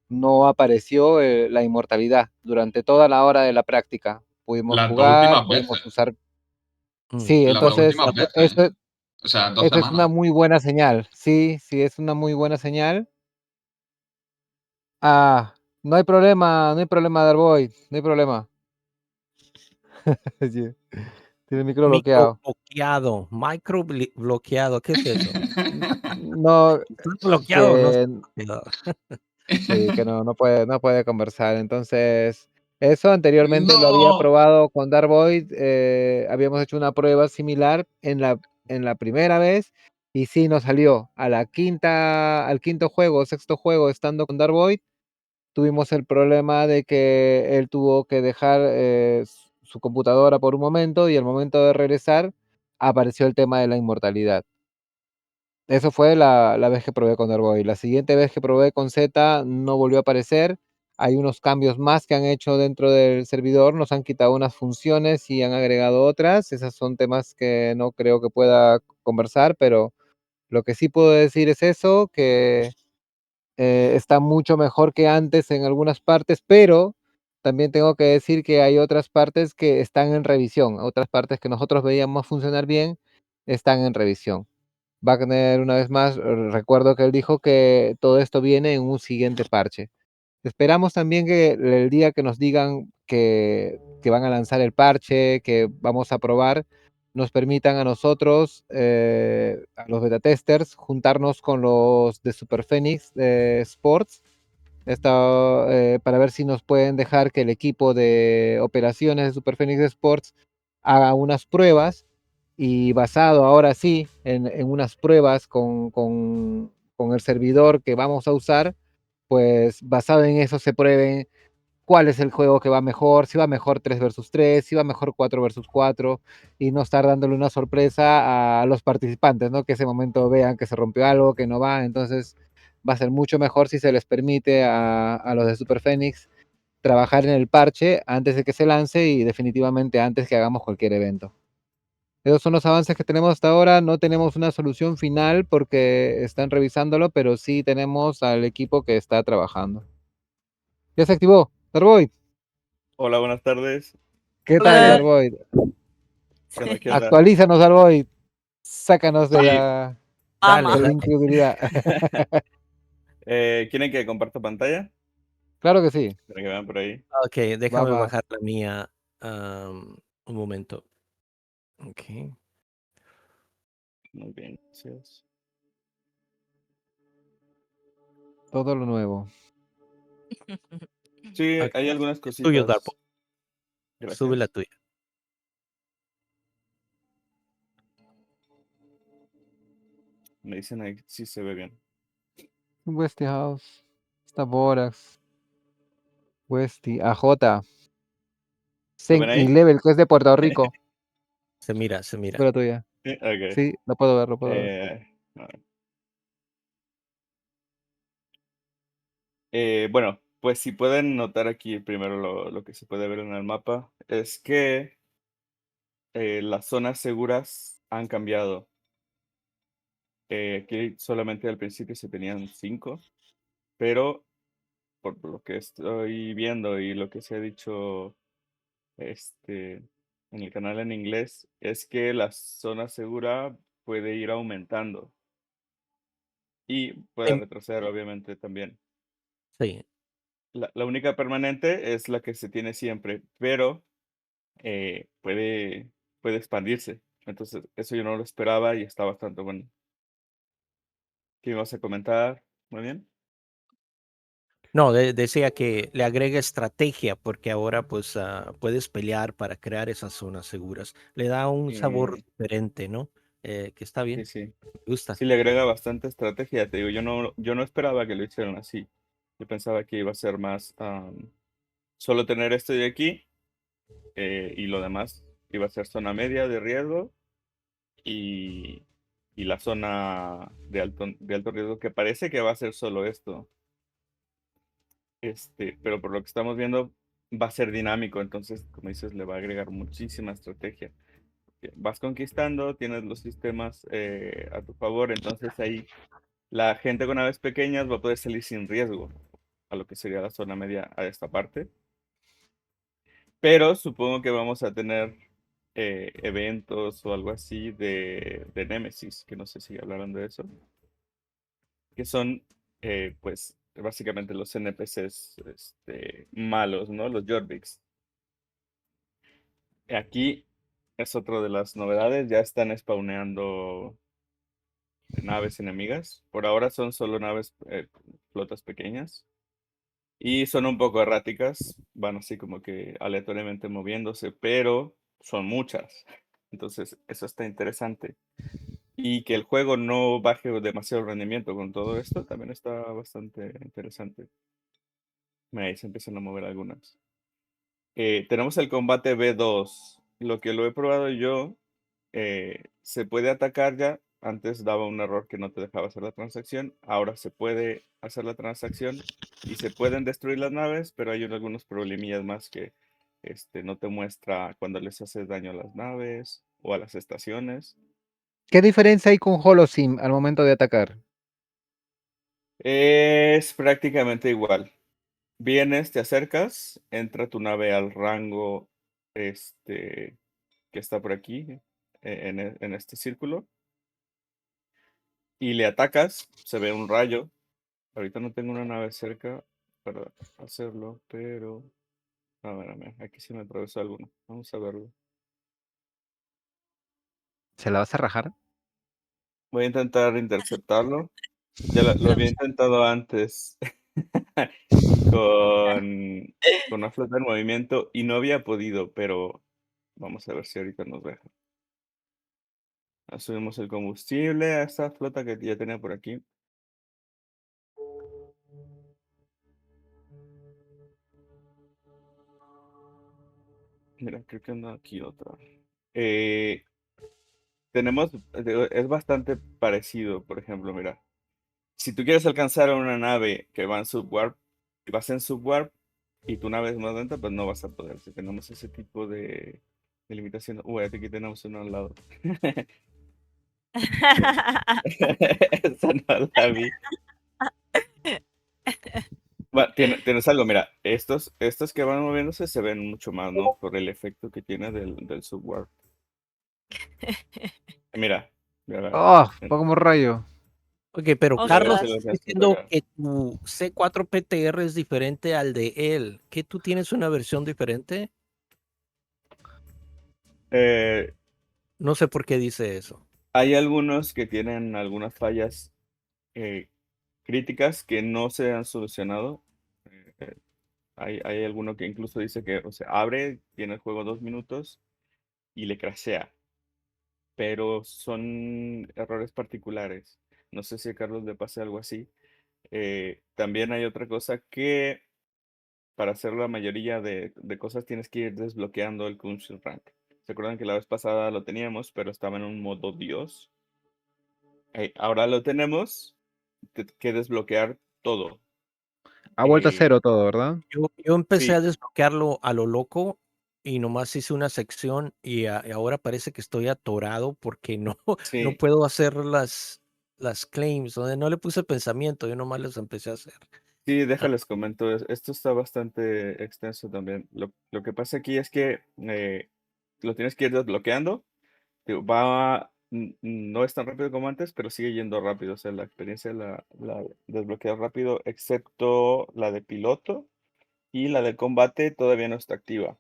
no apareció la inmortalidad. Durante toda la hora de la práctica pudimos Las dos jugar, últimas veces. pudimos usar. Mm. Sí, Las dos entonces últimas veces. eso, O sea, 2 eso es una semanas. muy buena señal. Sí, sí, es una muy buena señal. Ah, no hay problema, no hay problema, Darboy, no hay problema. Sí, tiene el micro bloqueado. Micro bloqueado, ¿qué es eso? No, ¿Está bloqueado o no está que bloqueado? sí, que no puede conversar. Entonces, eso anteriormente lo había ¡No! probado con Darboy. Habíamos hecho una prueba similar en la primera vez y sí nos salió. Al quinto juego, sexto juego, estando con Darboy, tuvimos el problema de que él tuvo que dejar su computadora por un momento y al momento de regresar apareció el tema de la inmortalidad. Eso fue la vez que probé con Herboy. La siguiente vez que probé con Z no volvió a aparecer. Hay unos cambios más que han hecho dentro del servidor, nos han quitado unas funciones y han agregado otras. Esos son temas que no creo que pueda conversar, pero lo que sí puedo decir es eso, que está mucho mejor que antes en algunas partes, pero también tengo que decir que hay otras partes que están en revisión, otras partes que nosotros veíamos funcionar bien están en revisión. Wagner, una vez más, recuerdo que él dijo que todo esto viene en un siguiente parche. Esperamos también que el día que nos digan que van a lanzar el parche, que vamos a probar, nos permitan a nosotros, a los beta testers, juntarnos con los de Super Phoenix Sports, para ver si nos pueden dejar que el equipo de operaciones de Super Phoenix Sports haga unas pruebas y basado ahora sí en unas pruebas con el servidor que vamos a usar, pues basado en eso se prueben cuál es el juego que va mejor, si va mejor 3 versus 3, si va mejor 4 versus 4, y no estar dándole una sorpresa a los participantes, ¿no? Que ese momento vean que se rompió algo, que no va, entonces va a ser mucho mejor si se les permite a los de Super Phoenix trabajar en el parche antes de que se lance y definitivamente antes que hagamos cualquier evento. Esos son los avances que tenemos hasta ahora. No tenemos una solución final porque están revisándolo, pero sí tenemos al equipo que está trabajando. Ya se activó. Darboy, Hola, buenas tardes. ¿qué tal, Hola. Darboy? ¿Qué onda? ¿Qué onda? Actualízanos, Darboy. Sácanos de Sí. la, Ama. de la incredulidad. ¿Quieren que comparta pantalla? Claro que sí. Para que vean por ahí. Ok, déjame va. bajar la mía. Un momento. Ok. Muy bien, gracias. Todo lo nuevo. Sí, Ok. hay algunas Tuyo, Darpo. cositas. Gracias. Sube la tuya. Me dicen ahí si se ve bien. Westy House. Está Borax. Westy. AJ. ¿Lo ven Zen ahí? Level, que es de Puerto Rico. Se mira, se mira. Espera tuya. Sí, ok. Sí, lo puedo ver, lo puedo ver. A ver. Bueno, pues si pueden notar aquí primero lo que se puede ver en el mapa es que las zonas seguras han cambiado. Aquí solamente al principio se tenían 5, pero por lo que estoy viendo y lo que se ha dicho en el canal en inglés, es que la zona segura puede ir aumentando y puede Em, retroceder, obviamente, también. Sí. La única permanente es la que se tiene siempre, pero puede expandirse. Entonces, eso yo no lo esperaba y está bastante bueno. ¿Qué ibas a comentar? Muy bien. No, decía que le agrega estrategia porque ahora pues puedes pelear para crear esas zonas seguras. Le da un sabor Eh, diferente, ¿no? Que está sí, bien, sí. me gusta. Sí le agrega bastante estrategia, te digo, yo no esperaba que lo hicieran así. Yo pensaba que iba a ser más solo tener esto de aquí y lo demás iba a ser zona media de riesgo y, y la zona de alto riesgo que parece que va a ser solo esto. Pero por lo que estamos viendo va a ser dinámico, entonces, como dices, le va a agregar muchísima estrategia. Vas conquistando, tienes los sistemas a tu favor, entonces ahí la gente con naves pequeñas va a poder salir sin riesgo a lo que sería la zona media a esta parte. Pero supongo que vamos a tener eventos o algo así de Nemesis, que no sé si hablaron de eso, que son pues básicamente los NPCs malos, ¿no? Los Jorviks. Aquí es otra de las novedades, ya están spawneando naves enemigas. Por ahora son solo naves, flotas pequeñas. Y son un poco erráticas, van así como que aleatoriamente moviéndose, pero son muchas. Entonces, eso está interesante. Y que el juego no baje demasiado rendimiento con todo esto, también está bastante interesante. Ahí se empiezan a mover algunas. Tenemos el combate B2. Lo que lo he probado yo, se puede atacar ya. Antes daba un error que no te dejaba hacer la transacción. Ahora se puede hacer la transacción y se pueden destruir las naves, pero hay algunos problemillas más que no te muestra cuando les haces daño a las naves o a las estaciones. ¿Qué diferencia hay con Holosim al momento de atacar? Es prácticamente igual. Vienes, te acercas, entra tu nave al rango que está por aquí, en este círculo, y le atacas, se ve un rayo. Ahorita no tengo una nave cerca para hacerlo, pero... A ver, aquí sí me atravesó alguno. Vamos a verlo. ¿Se la vas a rajar? Voy a intentar interceptarlo. Ya lo había intentado antes con una flota en movimiento y no había podido, pero vamos a ver si ahorita nos deja. Subimos el combustible a esta flota que ya tenía por aquí. Mira, creo que anda aquí otra. Es bastante parecido, por ejemplo, mira. Si tú quieres alcanzar a una nave que va en subwarp, y vas en subwarp y tu nave es más lenta, pues no vas a poder. Si tenemos ese tipo de limitación. Uy, aquí tenemos uno al lado. Esa no la vi. Tienes algo, mira, estos que van moviéndose se ven mucho más, ¿no? Por el efecto que tiene del subwarp. Mira, mira, ¡Oh! Fue como rayo. Ok, pero Ostras. Carlos A ver si lo está alcanzo a diciendo pegar. que tu C4PTR es diferente al de él. ¿Que tú tienes una versión diferente? No sé por qué dice eso. Hay algunos que tienen algunas fallas críticas que no se han solucionado. Hay alguno que incluso dice que, o sea, abre, tiene el juego 2 minutos y le crashea. Pero son errores particulares. No sé si a Carlos le pase algo así. También hay otra cosa que para hacer la mayoría de cosas tienes que ir desbloqueando el Council Rank. ¿Se acuerdan que la vez pasada lo teníamos, pero estaba en un modo Dios? Ahora lo tenemos que desbloquear todo. Ha vuelto a cero todo, ¿verdad? Yo empecé Sí. a desbloquearlo a lo loco y nomás hice una sección y ahora parece que estoy atorado porque no Sí. puedo hacer las claims, donde no le puse pensamiento, yo nomás los empecé a hacer. Sí, déjales comento. Esto está bastante extenso también. Lo que pasa aquí es que lo tienes que ir desbloqueando. Digo, no es tan rápido como antes, pero sigue yendo rápido. O sea, la experiencia la desbloqueas rápido, excepto la de piloto y la de combate todavía no está activa.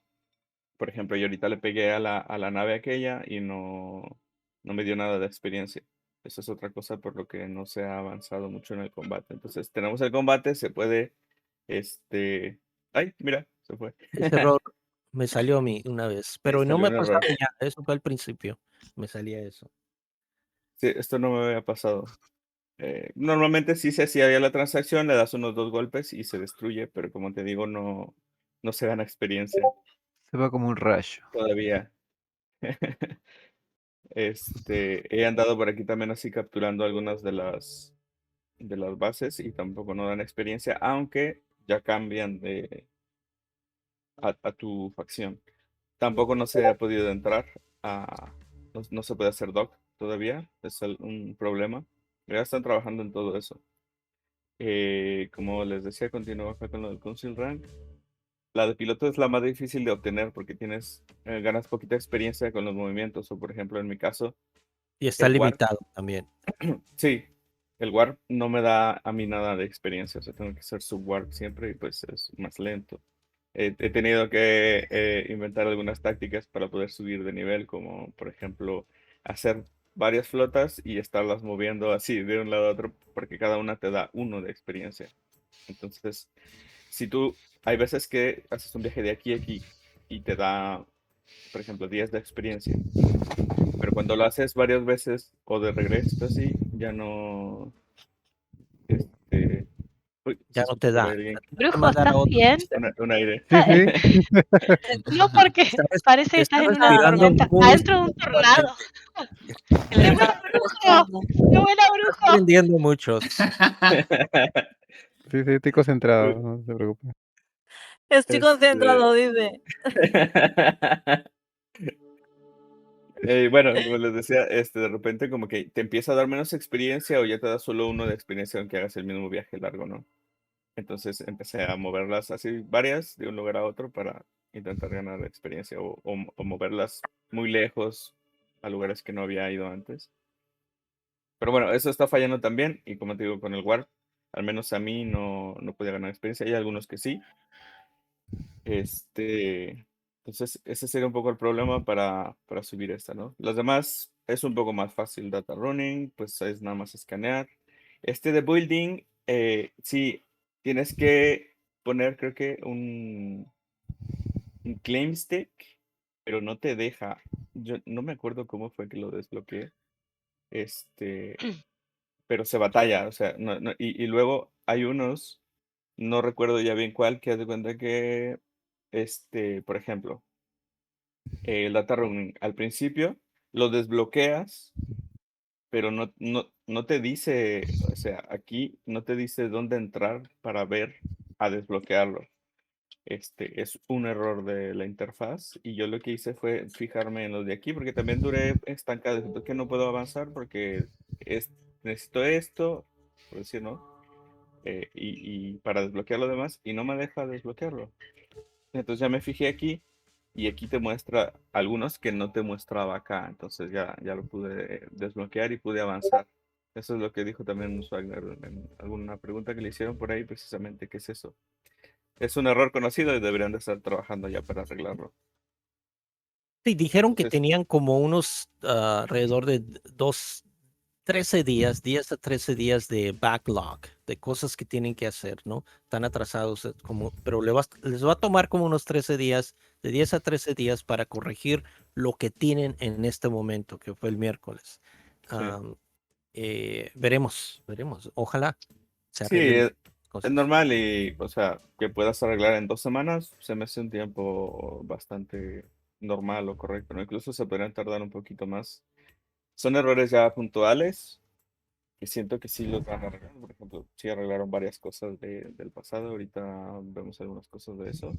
Por ejemplo, yo ahorita le pegué a la nave aquella y no me dio nada de experiencia. Eso es otra cosa por lo que no se ha avanzado mucho en el combate. Entonces, tenemos el combate, se puede, ay, mira, se fue. Ese error me salió a mí una vez, pero no salió me ha un error. pasado ya, eso fue al principio, me salía eso. Sí, esto no me había pasado. Normalmente sí se hacía ya la transacción, le das unos 2 golpes y se destruye, pero como te digo, no se gana experiencia Se va como un rayo. todavía. He andado por aquí también así capturando algunas de las bases y tampoco no dan experiencia, aunque ya cambian a tu facción. Tampoco no se ha podido entrar no se puede hacer dock todavía, es un problema. Ya están trabajando en todo eso. Como les decía, continúo acá con lo del Council Rank. La de piloto es la más difícil de obtener porque ganas poquita experiencia con los movimientos, o por ejemplo en mi caso, Y está el warp. limitado también. Sí, el warp no me da a mí nada de experiencia, o sea, tengo que hacer subwarp siempre y pues es más lento. He tenido que inventar algunas tácticas para poder subir de nivel, como por ejemplo hacer varias flotas y estarlas moviendo así de un lado a otro, porque cada una te da 1 de experiencia. Entonces, hay veces que haces un viaje de aquí a aquí y te da, por ejemplo, 10 de experiencia. Pero cuando lo haces varias veces o de regreso así, ya no, Uy, Ya se no te escuchó por da. ahí alguien. Tienes que Brujo, mandar a ¿estás otro. bien? Un aire. Sí, sí. No, porque Estás- parece que estás estás en una respirando tormenta, muy adentro de un tornado. Que le ¡Qué está buena, brujo! molestando. ¡Qué buena, estás brujo! aprendiendo mucho. Sí, sí, estoy concentrado, no se preocupe. Estoy concentrado, dice. Bueno, como les decía, de repente como que te empieza a dar menos experiencia o ya te da solo uno de experiencia aunque hagas el mismo viaje largo, ¿no? Entonces empecé a moverlas así varias de un lugar a otro para intentar ganar experiencia o moverlas muy lejos a lugares que no había ido antes. Pero bueno, eso está fallando también y como te digo, con el Warp, al menos a mí no podía ganar experiencia. Hay algunos que sí. Entonces ese sería un poco el problema para subir esta, ¿no? Las demás es un poco más fácil data running, pues es nada más escanear. De building, sí, tienes que poner creo que un claim stick, pero no te deja. Yo no me acuerdo cómo fue que lo desbloqueé. Pero se batalla, o sea, y luego hay unos, no recuerdo ya bien cuál, que haz de cuenta que, por ejemplo, el data running al principio lo desbloqueas, pero no te dice, o sea, aquí no te dice dónde entrar para ver a desbloquearlo. Es un error de la interfaz y yo lo que hice fue fijarme en los de aquí porque también duré estancado. ¿Por qué no puedo avanzar? Porque necesito esto, por decir, ¿no? Y para desbloquear lo demás y no me deja desbloquearlo. Entonces ya me fijé aquí y aquí te muestra algunos que no te mostraba acá. Entonces ya lo pude desbloquear y pude avanzar. Eso es lo que dijo también Swagner en alguna pregunta que le hicieron por ahí, precisamente, ¿qué es eso? Es un error conocido y deberían de estar trabajando ya para arreglarlo. Sí, dijeron que Entonces, tenían como unos alrededor de 13 días, 10 a 13 días de backlog, de cosas que tienen que hacer, ¿no? Están atrasados, pero les va a tomar como unos 13 días, de 10 a 13 días para corregir lo que tienen en este momento, que fue el miércoles. Veremos. Ojalá se sí, arreglen es cosas. normal y, o sea, que puedas arreglar en 2 semanas, se me hace un tiempo bastante normal o correcto, ¿no? Incluso se podrían tardar un poquito más. Son errores ya puntuales que siento que sí los van a arreglar. Por ejemplo, sí arreglaron varias cosas del pasado. Ahorita vemos algunas cosas de eso.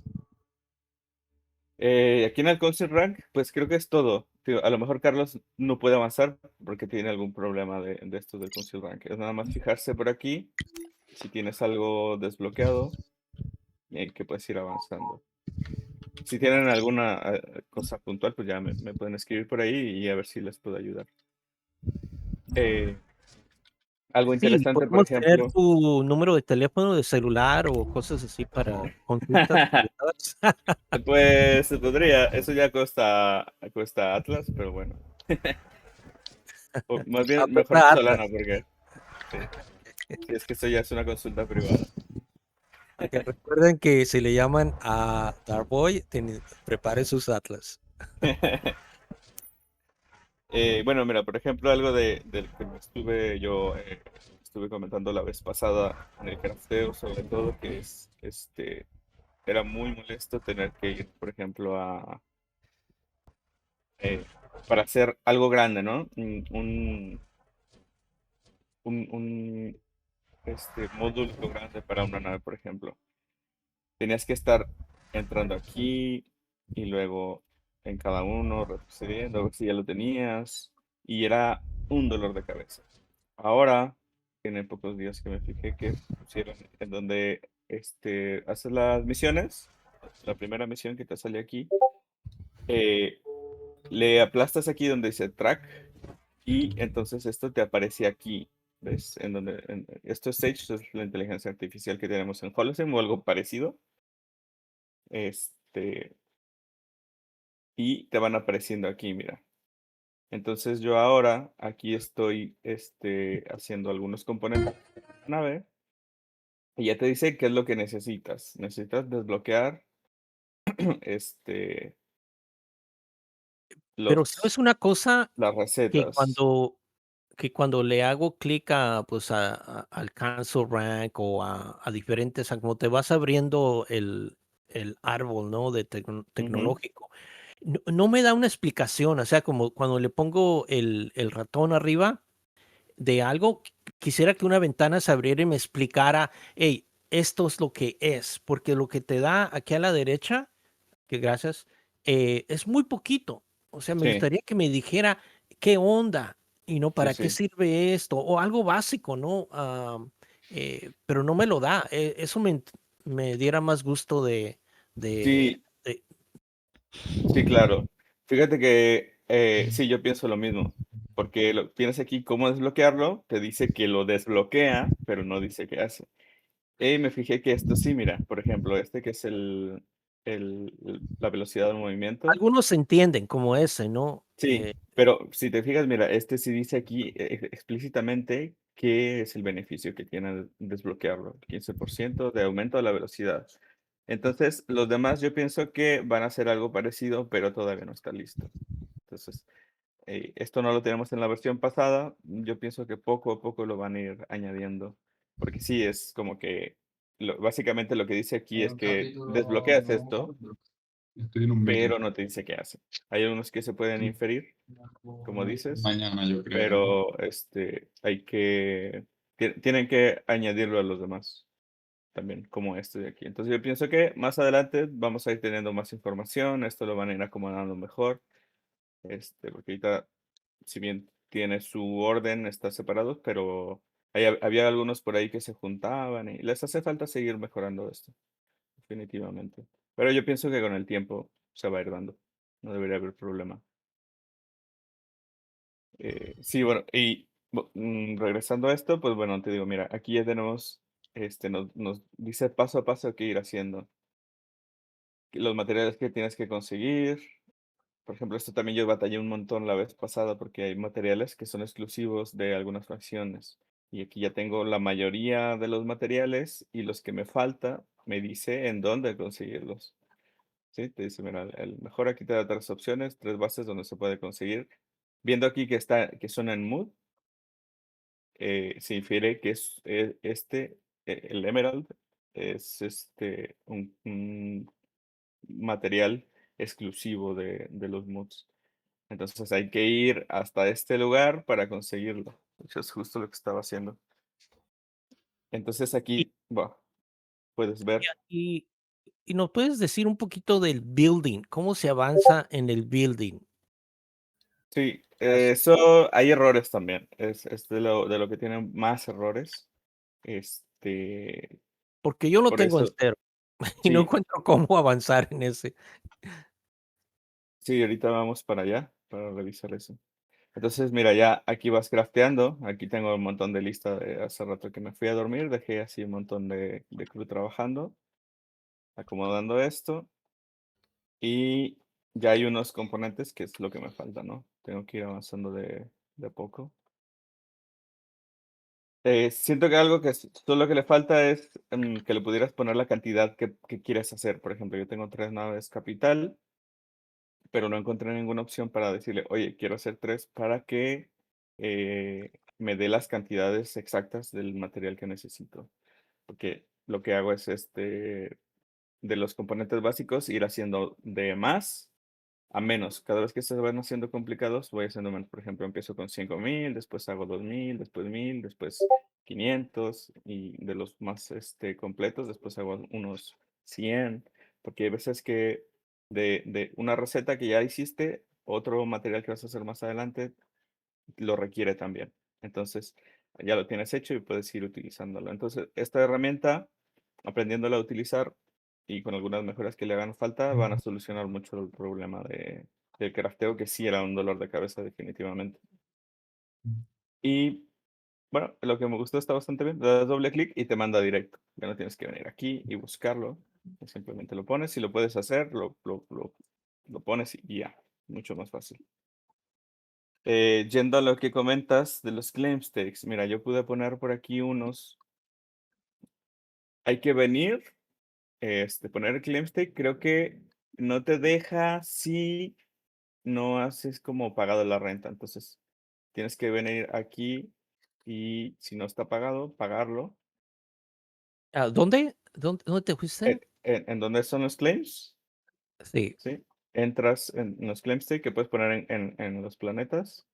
Aquí en el Council Rank, pues creo que es todo. Tío, a lo mejor Carlos no puede avanzar porque tiene algún problema de esto del Council Rank. Es nada más fijarse por aquí. Si tienes algo desbloqueado, que puedes ir avanzando. Si tienen alguna cosa puntual, pues ya me pueden escribir por ahí y a ver si les puedo ayudar. Algo Sí, interesante, por podemos tener ejemplo. tu número de teléfono de celular o cosas así para consultas privadas. Pues se podría, eso ya cuesta Atlas, pero bueno. O más bien, mejor Apretar Solana, Atlas. porque si es que esto ya es una consulta privada. Que recuerden que si le llaman a Darboy, prepare sus Atlas. Bueno, mira, por ejemplo, algo del que estuve comentando la vez pasada en el crafteo, sobre todo, que es, era muy molesto tener que ir, por ejemplo, para hacer algo grande, ¿no? Un módulo grande para una nave, por ejemplo. Tenías que estar entrando aquí y luego en cada uno, retrocediendo, a ver si ya lo tenías. Y era un dolor de cabeza. Ahora, tiene pocos días que me fijé que pusieron en donde haces las misiones, la primera misión que te sale aquí, eh, le aplastas aquí donde dice track y entonces esto te aparece aquí. ¿Ves? Esto es Sage, es la inteligencia artificial que tenemos en Holocene o algo parecido. Este, y te van apareciendo aquí, mira. Entonces yo ahora aquí estoy haciendo algunos componentes de la nave y ya te dice qué es lo que necesitas. Necesitas desbloquear este, Pero ¿sabes una cosa? las Que recetas. que cuando le hago clic a, pues al cancel rank o a diferentes, como te vas abriendo el árbol, ¿no? De tecnológico. No me da una explicación, o sea, como cuando le pongo el ratón arriba de algo, quisiera que una ventana se abriera y me explicara, hey, esto es lo que es, porque lo que te da aquí a la derecha, que gracias, es muy poquito. O sea, me Sí, gustaría que me dijera qué onda y no sí, para qué sí. sirve esto, o algo básico, ¿no? Pero no me lo da. Eso me diera más gusto Sí, de- sí, claro. Fíjate que sí, yo pienso lo mismo, porque tienes aquí cómo desbloquearlo, te dice que lo desbloquea, pero no dice qué hace. Y me fijé que esto sí, mira, por ejemplo, este que es la velocidad del movimiento. algunos entienden como ese, ¿no? Sí, pero si te fijas, mira, este sí dice aquí explícitamente qué es el beneficio que tiene al desbloquearlo, 15% de aumento de la velocidad. Entonces, los demás yo pienso que van a hacer algo parecido, pero todavía no está listo. Entonces, esto no lo tenemos en la versión pasada, yo pienso que poco a poco lo van a ir añadiendo, porque sí, es como que básicamente lo que dice aquí es que desbloqueas esto, pero no te dice qué hace. Hay unos que se pueden inferir, como dices, Mañana, yo creo. pero tienen que añadirlo a los demás también, como este de aquí. Entonces yo pienso que más adelante vamos a ir teniendo más información, esto lo van a ir acomodando mejor, porque ahorita, si bien tiene su orden, está separado, pero había algunos por ahí que se juntaban y les hace falta seguir mejorando esto, definitivamente. Pero yo pienso que con el tiempo se va a ir dando, no debería haber problema. Sí, bueno, y regresando a esto, pues bueno, te digo, mira, aquí ya tenemos, nos dice paso a paso qué ir haciendo. Los materiales que tienes que conseguir. Por ejemplo, esto también yo batallé un montón la vez pasada porque hay materiales que son exclusivos de algunas facciones. Y aquí ya tengo la mayoría de los materiales y los que me falta me dice en dónde conseguirlos. ¿Sí? Te dice, mira, el mejor aquí te da tres opciones, tres bases donde se puede conseguir. Viendo aquí que son en mood, se infiere que es el Emerald, es un material exclusivo de los mods. Entonces hay que ir hasta este lugar para conseguirlo. Eso es justo lo que estaba haciendo. Entonces y, aquí, puedes ver. y, y nos puedes decir un poquito del building, cómo se avanza en el building. Sí, eso hay errores también. Es de lo que tienen más errores. Este, Porque yo lo por tengo en eso, cero y no sí, encuentro cómo avanzar en ese. sí, ahorita vamos para allá para revisar eso. Entonces, mira, ya aquí vas crafteando. Aquí tengo un montón de lista de hace rato que me fui a dormir. Dejé así un montón de crew trabajando, acomodando esto. Y ya hay unos componentes que es lo que me falta, ¿no? Tengo que ir avanzando de a poco. Siento que algo que solo que le falta es que le pudieras poner la cantidad que quieres hacer. Por ejemplo, yo tengo 3 naves capital, pero no encontré ninguna opción para decirle, oye, quiero hacer 3 para que me dé las cantidades exactas del material que necesito. Porque lo que hago es de los componentes básicos, ir haciendo de más a menos. Cada vez que se van haciendo complicados, voy haciendo menos. Por ejemplo, empiezo con 5000, después hago 2000, después 1000, después 500 y de los más completos, después hago unos 100, porque hay veces que de una receta que ya hiciste, otro material que vas a hacer más adelante lo requiere también. Entonces, ya lo tienes hecho y puedes ir utilizándolo. Entonces, esta herramienta, aprendiéndola a utilizar y con algunas mejoras que le hagan falta, van a solucionar mucho el problema del crafteo, que sí era un dolor de cabeza definitivamente. Y bueno, lo que me gustó está bastante bien. Le das doble clic y te manda directo. Ya no tienes que venir aquí y buscarlo. Simplemente lo pones. Si lo puedes hacer, lo pones y ya. Mucho más fácil. Yendo a lo que comentas de los claim stakes, mira, yo pude poner por aquí unos. Hay que venir, poner el claim stake. Creo que no te deja si no haces como pagado la renta. Entonces, tienes que venir aquí y si no está pagado, pagarlo. ¿Dónde? ¿Dónde te fuiste? En donde son los claims, Sí. ¿sí? Entras en los claims que puedes poner en los planetas.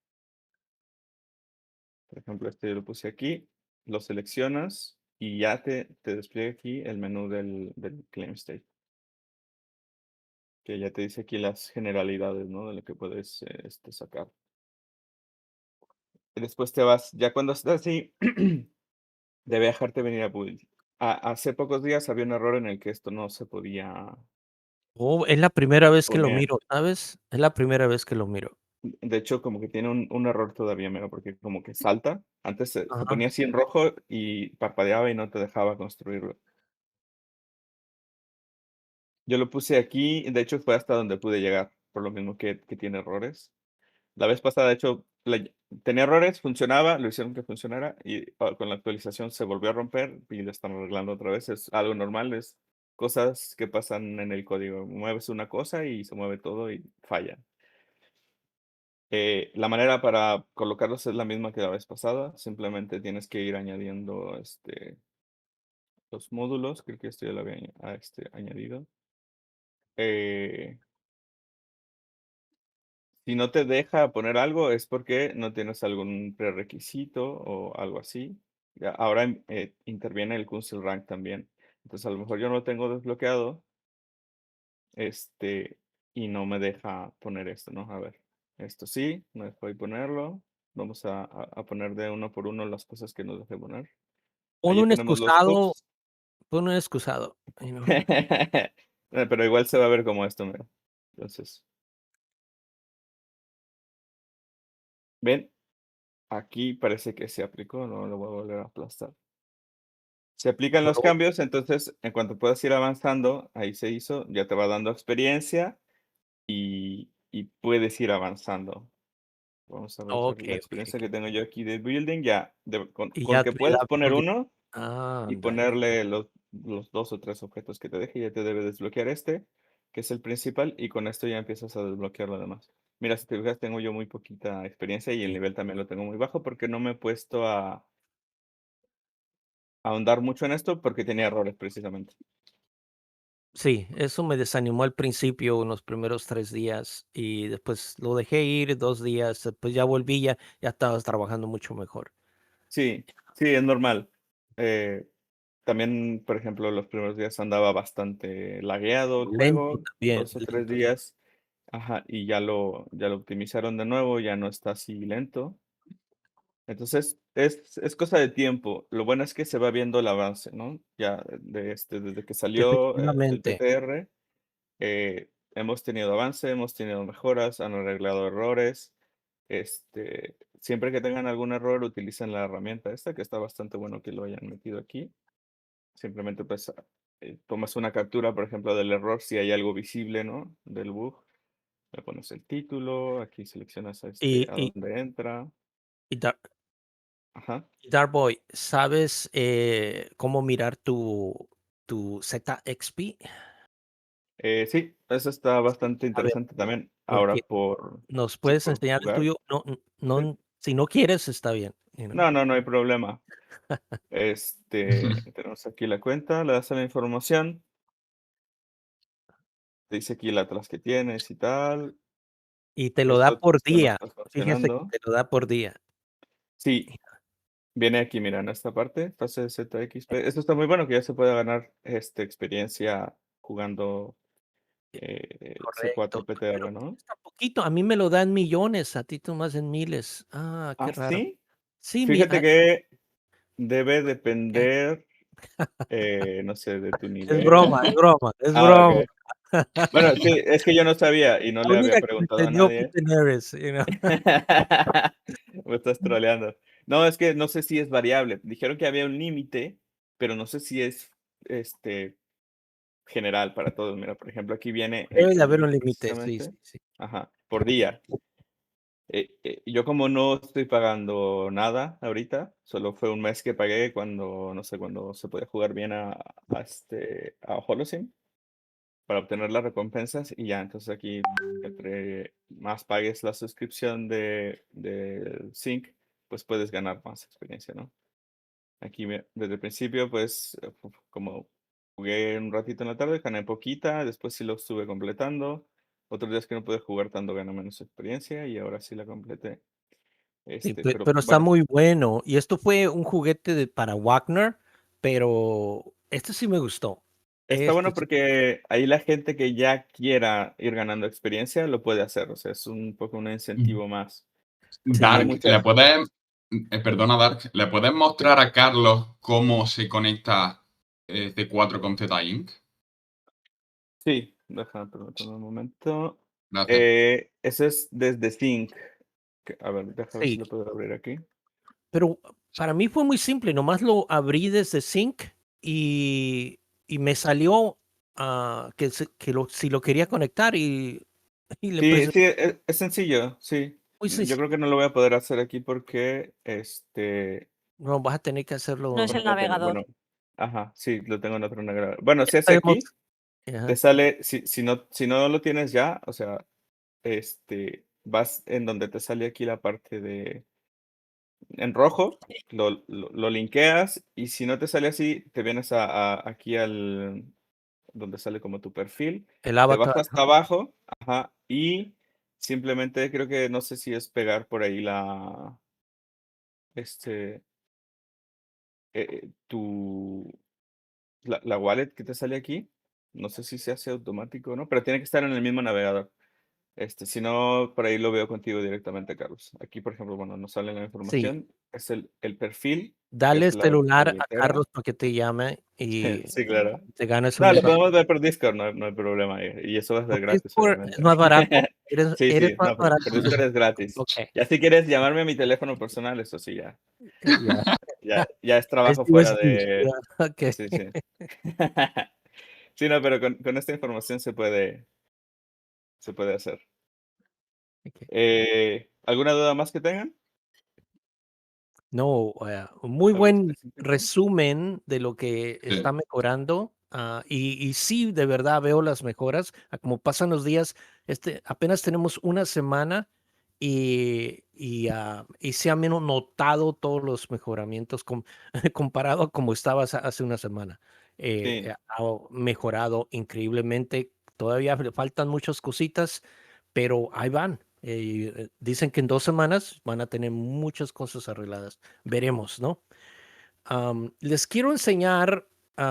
Por ejemplo, este yo lo puse aquí, lo seleccionas y ya te despliega aquí el menú del claim state. Que ya te dice aquí las generalidades, ¿no? De lo que puedes sacar. Y después te vas, ya cuando estás así, debe dejarte venir a build. Hace pocos días había un error en el que esto no se podía Oh, es la primera vez que lo poner. miro, ¿sabes? Es la primera vez que lo miro. De hecho, como que tiene un error todavía, mira, porque como que salta. Antes se Ajá. ponía así en rojo y parpadeaba y no te dejaba construirlo. Yo lo puse aquí, de hecho fue hasta donde pude llegar, por lo mismo que tiene errores. La vez pasada, de hecho, tenía errores, funcionaba, lo hicieron que funcionara y con la actualización se volvió a romper y lo están arreglando otra vez. Es algo normal, es cosas que pasan en el código. Mueves una cosa y se mueve todo y falla. La manera para colocarlos es la misma que la vez pasada, simplemente tienes que ir añadiendo los módulos, creo que esto ya lo había añadido. Si no te deja poner algo es porque no tienes algún prerequisito o algo así. Ahora interviene el Council Rank también. Entonces a lo mejor yo no lo tengo desbloqueado y no me deja poner esto, ¿no? A ver, esto sí, me dejó ahí ponerlo. Vamos a poner de uno por uno las cosas que nos dejé poner. Pon Ahí un tenemos los excusado, hooks. pon un excusado. Pero igual se va a ver como esto, mira. Entonces, ven, aquí parece que se aplicó, no lo voy a volver a aplastar. Se aplican los Pero, cambios, entonces en cuanto puedas ir avanzando, ahí se hizo, ya te va dando experiencia y puedes ir avanzando. Vamos a ver la okey, experiencia que okey. tengo yo aquí de building, ya, Y con ya que te da puedes poner building. uno y Ándale. ponerle los 2 o 3 objetos que te deje, ya te debe desbloquear que es el principal, y con esto ya empiezas a desbloquear lo demás. Mira, si te fijas, tengo yo muy poquita experiencia y el Sí. nivel también lo tengo muy bajo porque no me he puesto a ahondar mucho en esto porque tenía errores precisamente. Sí, eso me desanimó al principio, en los primeros 3 días, y después lo dejé ir 2 días, después ya volví, ya estabas trabajando mucho mejor. Sí, sí, es normal. También, por ejemplo, los primeros días andaba bastante lagueado el Lento juego, también, 2 o 3 lento. días, ajá, y ya lo optimizaron de nuevo, ya no está así lento. Entonces, es cosa de tiempo. Lo bueno es que se va viendo el avance, ¿no? Ya desde que salió el Definitivamente. PTR, hemos tenido avance, hemos tenido mejoras, han arreglado errores. Siempre que tengan algún error, utilicen la herramienta esta, que está bastante bueno que lo hayan metido aquí. Simplemente pues tomas una captura, por ejemplo, del error si hay algo visible, ¿no? Del bug. Le pones el título, aquí seleccionas Y a y dónde entra. y Dar Ajá. y Darkboy, ¿sabes, cómo mirar tu ZXP? Sí, eso está bastante A ver, interesante también. porque Ahora por, nos sí, puedes por enseñar el jugar. tuyo. No Sí. no, si no quieres, está bien, No, no, no hay problema. Tenemos aquí la cuenta, le das a la información, te dice aquí las que tienes y tal. Y te lo da Esto por ya no día. está Fíjese que funcionando. te lo da por día. Sí, viene aquí, mira, en esta parte, fase de ZXP. Esto está muy bueno, que ya se puede ganar experiencia jugando C4 Correcto. Pero PTR, ¿no? cuesta poquito. A mí me lo dan millones, a ti nomás en miles. Ah, qué Ah, raro. sí. Sí, Fíjate que debe depender, no sé, de tu es broma, nivel. es broma, es Ah, broma. ok. Bueno, sí, es que yo no sabía y no La le había única que preguntado a entendió fue nadie. Daenerys, Me estás troleando. No, es que no sé si es variable. Dijeron que había un límite, pero no sé si es general para todos. Mira, por ejemplo, aquí viene Debe de el haber un límite límite, sí, precisamente. sí, sí. Ajá, por día. Yo como no estoy pagando nada ahorita, solo fue un mes que pagué cuando, no sé, cuando se podía jugar bien a Holocene. para obtener las recompensas y ya, entonces aquí entre más pagues la suscripción de Sync, pues puedes ganar más experiencia, ¿no? Aquí desde el principio, pues como jugué un ratito en la tarde, gané poquita, después sí lo estuve completando. Otros días que no pude jugar tanto gané menos experiencia y ahora sí la completé. Sí, Pero pero está bueno, muy bueno. Y esto fue un juguete para Wagner, pero este sí me gustó. está Este bueno sí. porque ahí la gente que ya quiera ir ganando experiencia lo puede hacer, o sea, es un poco un incentivo más. Porque hay Dark, mucha... ¿le puedes, perdona Dark, ¿le puedes mostrar a Carlos cómo se conecta C4 con Z-Inc? Sí, déjame permítame un momento. Gracias. Ese es desde Sync. A ver, déjame ver si Sí, lo puedo abrir aquí. pero para mí fue muy simple. Nomás lo abrí desde Sync y me salió si lo quería conectar y le Sí, presioné. sí, es sencillo, sí. Muy Yo sencillo. creo que no lo voy a poder hacer aquí porque, No, vas a tener que hacerlo. No es el bueno, navegador. bueno, ajá, sí, lo tengo en otro navegador. Bueno, si hace Sabemos. aquí, te Ajá. sale, si no lo tienes ya, o sea, vas en donde te sale aquí la parte en rojo, lo linkeas y si no te sale así, te vienes aquí donde sale como tu perfil, El te vas avatar. hasta abajo, ajá, y simplemente creo que no sé si es pegar por ahí este, la wallet que te sale aquí. No sé si se hace automático o no, pero tiene que estar en el mismo navegador. Si no, por ahí lo veo contigo directamente, Carlos. Aquí, por ejemplo, bueno, nos sale la Sí. información, es el perfil, que Dale es el la celular a billetera. Carlos para que te llame y Sí, claro. te ganes un No, lo mensaje. podemos ver por Discord, no hay problema. Y eso es de Por gratis, Discord obviamente. es más barato. Sí, Eres sí, más no, barato. por Discord es gratis. Ok. Ya si quieres llamarme a mi teléfono personal, eso sí, ya, Ya. ya es Es trabajo fuera USB. de... Ya, ok. Sí, sí. Sí, no, pero con esta información se puede hacer. Ok. ¿Alguna duda más que tengan? No, muy ¿Algo buen específico? resumen de lo que Sí. está mejorando. Y sí, de verdad veo las mejoras. Como pasan los días, apenas tenemos una semana y se han notado todos los mejoramientos comparado a como estabas hace una semana. Sí, Ha mejorado increíblemente. Todavía le faltan muchas cositas, pero ahí van. Dicen que en 2 semanas van a tener muchas cosas arregladas. Veremos, ¿no? Les quiero enseñar,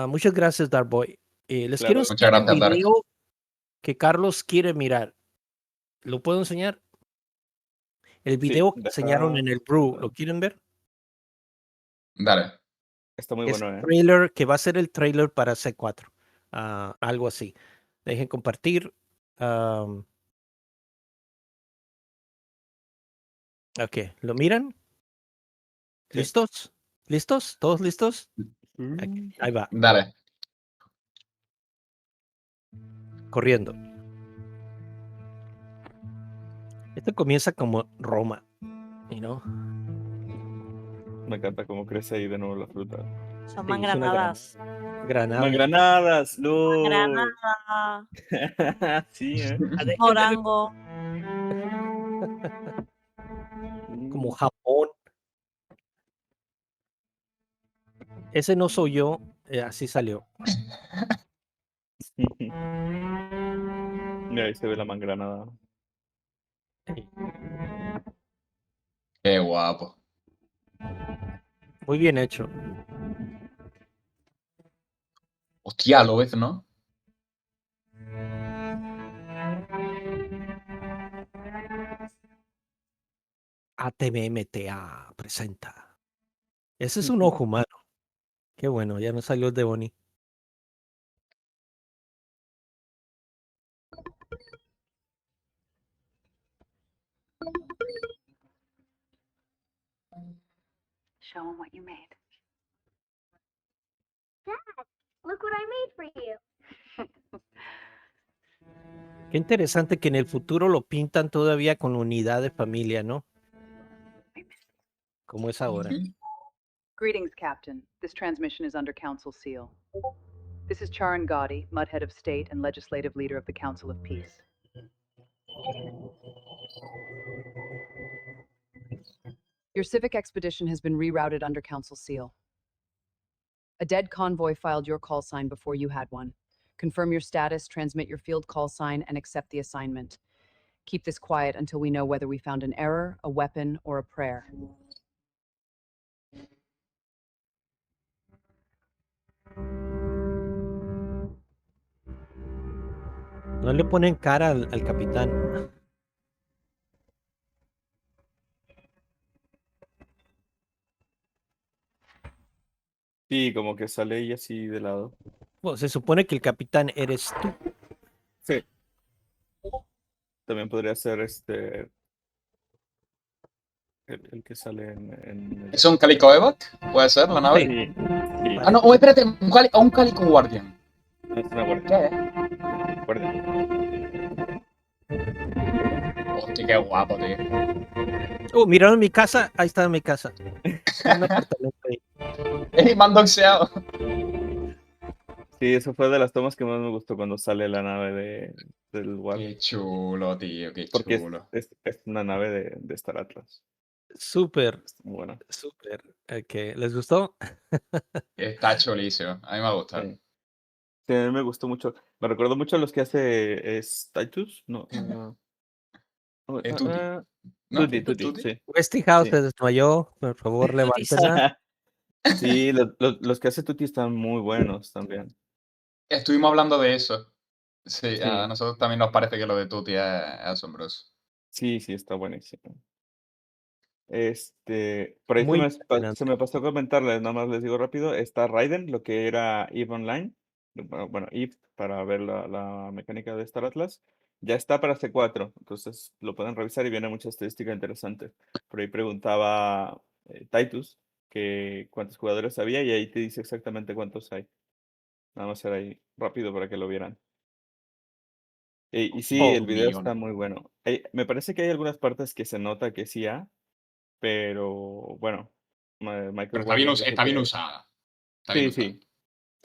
muchas gracias, Darkboy. Les quiero claro. Muchas enseñar el gracias, Dark. video que Carlos quiere mirar. ¿Lo puedo enseñar? El Sí, video que enseñaron en el Brew, ¿lo quieren ver? Dale. está muy Es bueno, un ¿eh? trailer que va a ser el trailer para C4. Algo así. Dejen compartir. Ok, ¿lo miran? Sí. ¿Listos? ¿Listos? ¿Todos listos? Aquí, ahí va, Dale. corriendo. Esto comienza como Roma, ¿no? Me encanta cómo crece ahí de nuevo la fruta. Son Sí, es una mangranadas. granada. ¡Mangranadas! ¡No! Granada, Sí, ¿eh? Dejen de ver morango. como Japón. Ese no soy yo, así salió. Y ahí se ve la mangranada. Sí, Qué guapo. muy bien hecho. Hostia, lo ves, ¿no? ATVMTA presenta. Ese es un ojo humano. Qué bueno, ya no salió el de Bonnie. Show them what you made. Dad, look what I made for you. Qué interesante que en el futuro lo pintan todavía con unidad de familia, ¿no? Como es ahora. Greetings, Captain. This transmission is under Council seal. This is Charan Gadi, Mudhead of State and Legislative Leader of the Council of Peace. Your civic expedition has been rerouted under Council seal. A dead convoy filed your call sign before you had one. Confirm your status, transmit your field call sign, and accept the assignment. Keep this quiet until we know whether we found an error, a weapon, or a prayer. No le ponen cara al capitán. Sí, como que sale ella así de lado. Bueno, se supone que el capitán eres tú. Sí. También podría ser el que sale en ¿Es un Calico Evac? ¿Puede ser la nave? Sí, sí. Ah, no, espérate, un Calico Guardian. No, es una guardia. ¿Qué es? Guardia. Hostia, qué guapo, tío. ¿Miraron mi casa? Ahí está mi casa. Un apartamento ahí. ¡Ey, me han doxeado! Sí, eso fue de las tomas que más me gustó cuando sale la nave del Warp. Qué chulo, tío, qué Porque chulo. es una nave de Star Atlas. Súper, Muy buena. súper. ¿Les gustó? Está chulísimo. A mí me ha gustado. Sí. Sí, a mí me gustó mucho. Me recuerdo mucho a los que hace Titus. No. Tutti. ¿No? Tutti, sí. Westinghouse Sí. se desmayó. Por favor, Tutis. levántela. Sí, los que hace Tutti están muy buenos también. Estuvimos hablando de eso. Sí, Sí. a nosotros también nos parece que lo de Tutti es asombroso. Sí, está buenísimo. Por ahí Muy se impresionante. me pasó a comentarles, nada más les digo rápido, está Raiden, lo que era EVE Online, bueno, EVE para ver la mecánica de Star Atlas, ya está para C4, entonces lo pueden revisar y viene mucha estadística interesante. Por ahí preguntaba Titus que cuántos jugadores había y ahí te dice exactamente cuántos hay. Nada más era ahí rápido para que lo vieran. Y sí, el video Millón. está muy bueno. Me parece que hay algunas partes que se nota que sí hay. Pero bueno, Michael Pero Wagner dijo está bien que usada. Está bien usada.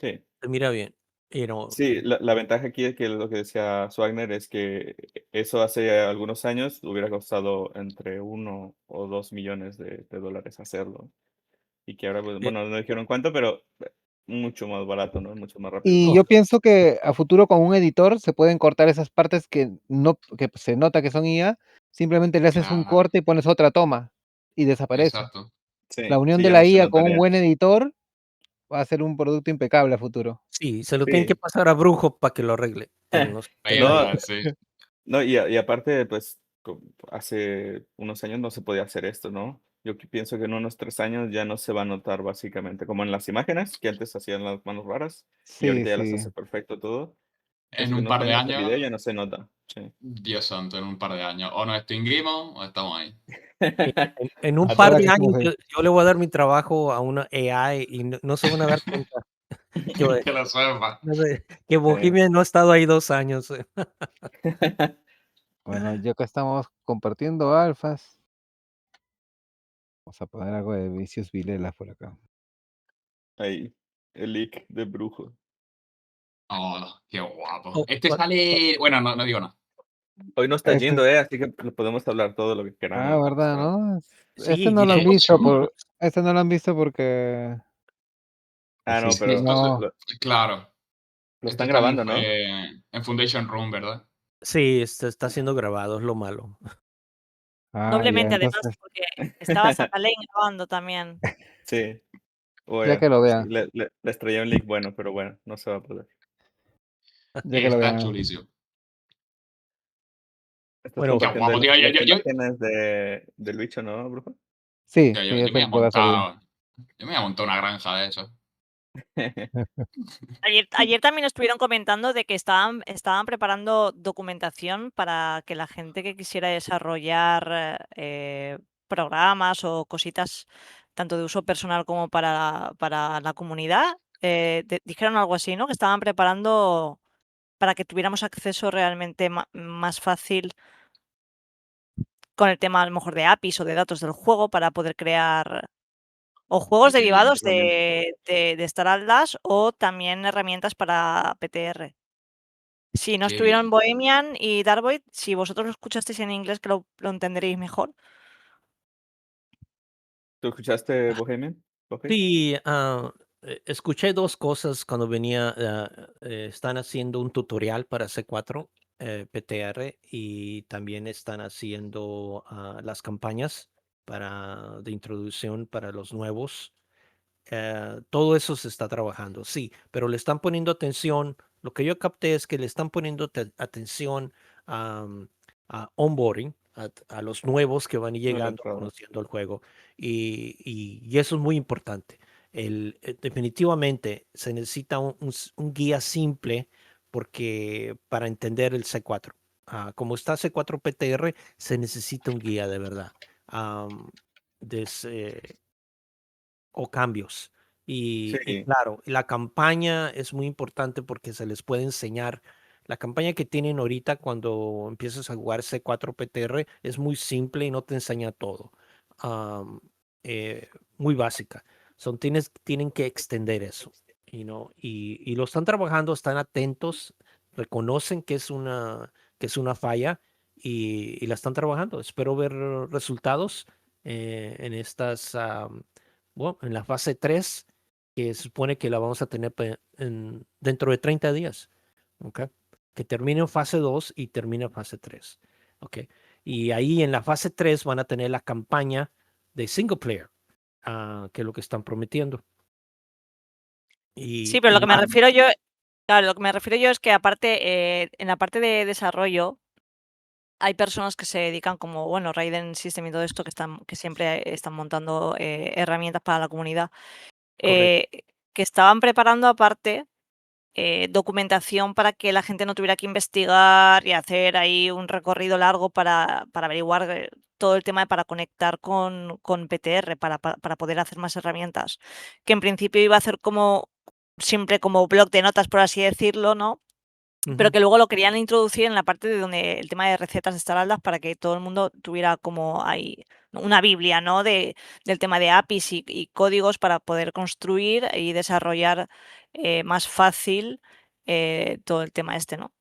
sí. Se mira bien. Sí, la ventaja aquí es que lo que decía Swagner es que eso hace algunos años hubiera costado entre 1 o 2 millones de dólares hacerlo. Y que ahora, pues, bueno, no dijeron cuánto, pero mucho más barato, ¿no? Mucho más rápido. Y yo pienso que a futuro con un editor se pueden cortar esas partes que se nota que son IA, simplemente le haces un Claro. corte y pones otra toma y desaparece. Exacto. Sí, La unión sí, de ya la no se IA con un notaría. buen editor va a ser un producto impecable a futuro. Sí, se lo tienen que Sí. pasar a Brujo para que lo arregle. Pero no sé. No, Sí. No, y aparte, pues, hace unos años no se podía hacer esto, ¿no? Yo pienso que en unos 3 años ya no se va a notar básicamente, como en las imágenes, que antes hacían las manos raras, y Sí, ahorita ya las sí. hace perfecto todo. En Pienso que un en unos par de años el video años, ya no se nota. Sí. Dios santo, en un par de años. O nos extinguimos o estamos ahí. En un A par toda de que años estamos ahí. yo le voy a dar mi trabajo a una AI y no se van a dar cuenta que, Que lo sepa. que Bohemia no ha estado ahí 2 años. Bueno, ya que estamos compartiendo alfas, vamos a poner algo de Vicious Vilela por acá. Ahí, el leak de Brujo. Oh, qué guapo. Oh, Este sale. Bueno, no digo nada. Hoy no está Ese yendo, es- así que podemos hablar todo lo que queramos. Ah, ¿verdad, ¿sabes? no? Sí, Este no lo han qué visto chulo. este no lo han visto porque Ah, no, sí, pero Esto no. claro. lo Este están está grabando, ¿no? en Foundation Room, ¿verdad? sí, está siendo grabado, es lo malo. Ah, ya, Doblemente, además, entonces, porque estaba Satalén grabando también. Sí. ya que lo Sí, vean, les traía un leak bueno, pero bueno, no se va a poder. ya que lo Está vean. chulísimo. Estás Bueno, Qué compartiendo guapo, tío. las imágenes del bicho, ¿no, Brujo? Sí, Yo sí, me eso voy a puede hacer bien. montar. Yo me voy a montar una granja de eso. Ayer también estuvieron comentando de que estaban preparando documentación para que la gente que quisiera desarrollar programas o cositas tanto de uso personal como para la comunidad, dijeron algo así, ¿no? Que estaban preparando para que tuviéramos acceso realmente más fácil con el tema a lo mejor de APIs o de datos del juego para poder crear O juegos Ok, derivados herramientas. de Star Atlas o también herramientas para PTR. Si no Qué estuvieron bien. Bohemian y Dark Void, si vosotros lo escuchasteis en inglés, que lo entenderéis mejor. ¿Tú escuchaste Bohemian? Bohe? Sí, escuché dos cosas cuando venía. Están haciendo un tutorial para C4 PTR y también están haciendo las campañas de introducción para los nuevos. Todo eso se está trabajando, sí, pero le están poniendo atención. Lo que yo capté es que le están poniendo atención a onboarding, a los nuevos que van No la llegando, entrada. conociendo el juego. Y eso es muy importante. Definitivamente se necesita un guía simple porque para entender el C4. Como está C4 PTR, se necesita un guía de verdad. Am, des- eh, o cambios. Y Sí, claro, la campaña es muy importante porque se les puede enseñar. La campaña que tienen ahorita cuando empiezas a jugar C4 PTR es muy simple y no te enseña todo. Am, eh, Muy básica. Tienen que extender eso. Y lo están trabajando, están atentos, reconocen que es una falla y la están trabajando. Espero ver resultados en estas bueno, en la fase 3 que se supone que la vamos a tener dentro de 30 días, ¿ok? Que termine en fase 2 y termine en fase 3, ¿ok? Y ahí en la fase 3 van a tener la campaña de single player, que es lo que están prometiendo. Sí, pero lo que me Ah, refiero yo, claro, lo que me refiero yo es que aparte, en la parte de desarrollo, hay personas que se dedican como, bueno, Raiden System y todo esto, que siempre están montando herramientas para la comunidad, Correcto. que estaban preparando aparte documentación para que la gente no tuviera que investigar y hacer ahí un recorrido largo para averiguar todo el tema para conectar con PTR, para poder hacer más herramientas. Que en principio iba a hacer como siempre como blog de notas, por así decirlo, ¿no? Pero Ujú. que luego lo querían introducir en la parte de donde el tema de recetas de Star Atlas para que todo el mundo tuviera como ahí una biblia, ¿no? Del tema de APIs y códigos para poder construir y desarrollar más fácil todo el tema este, ¿no?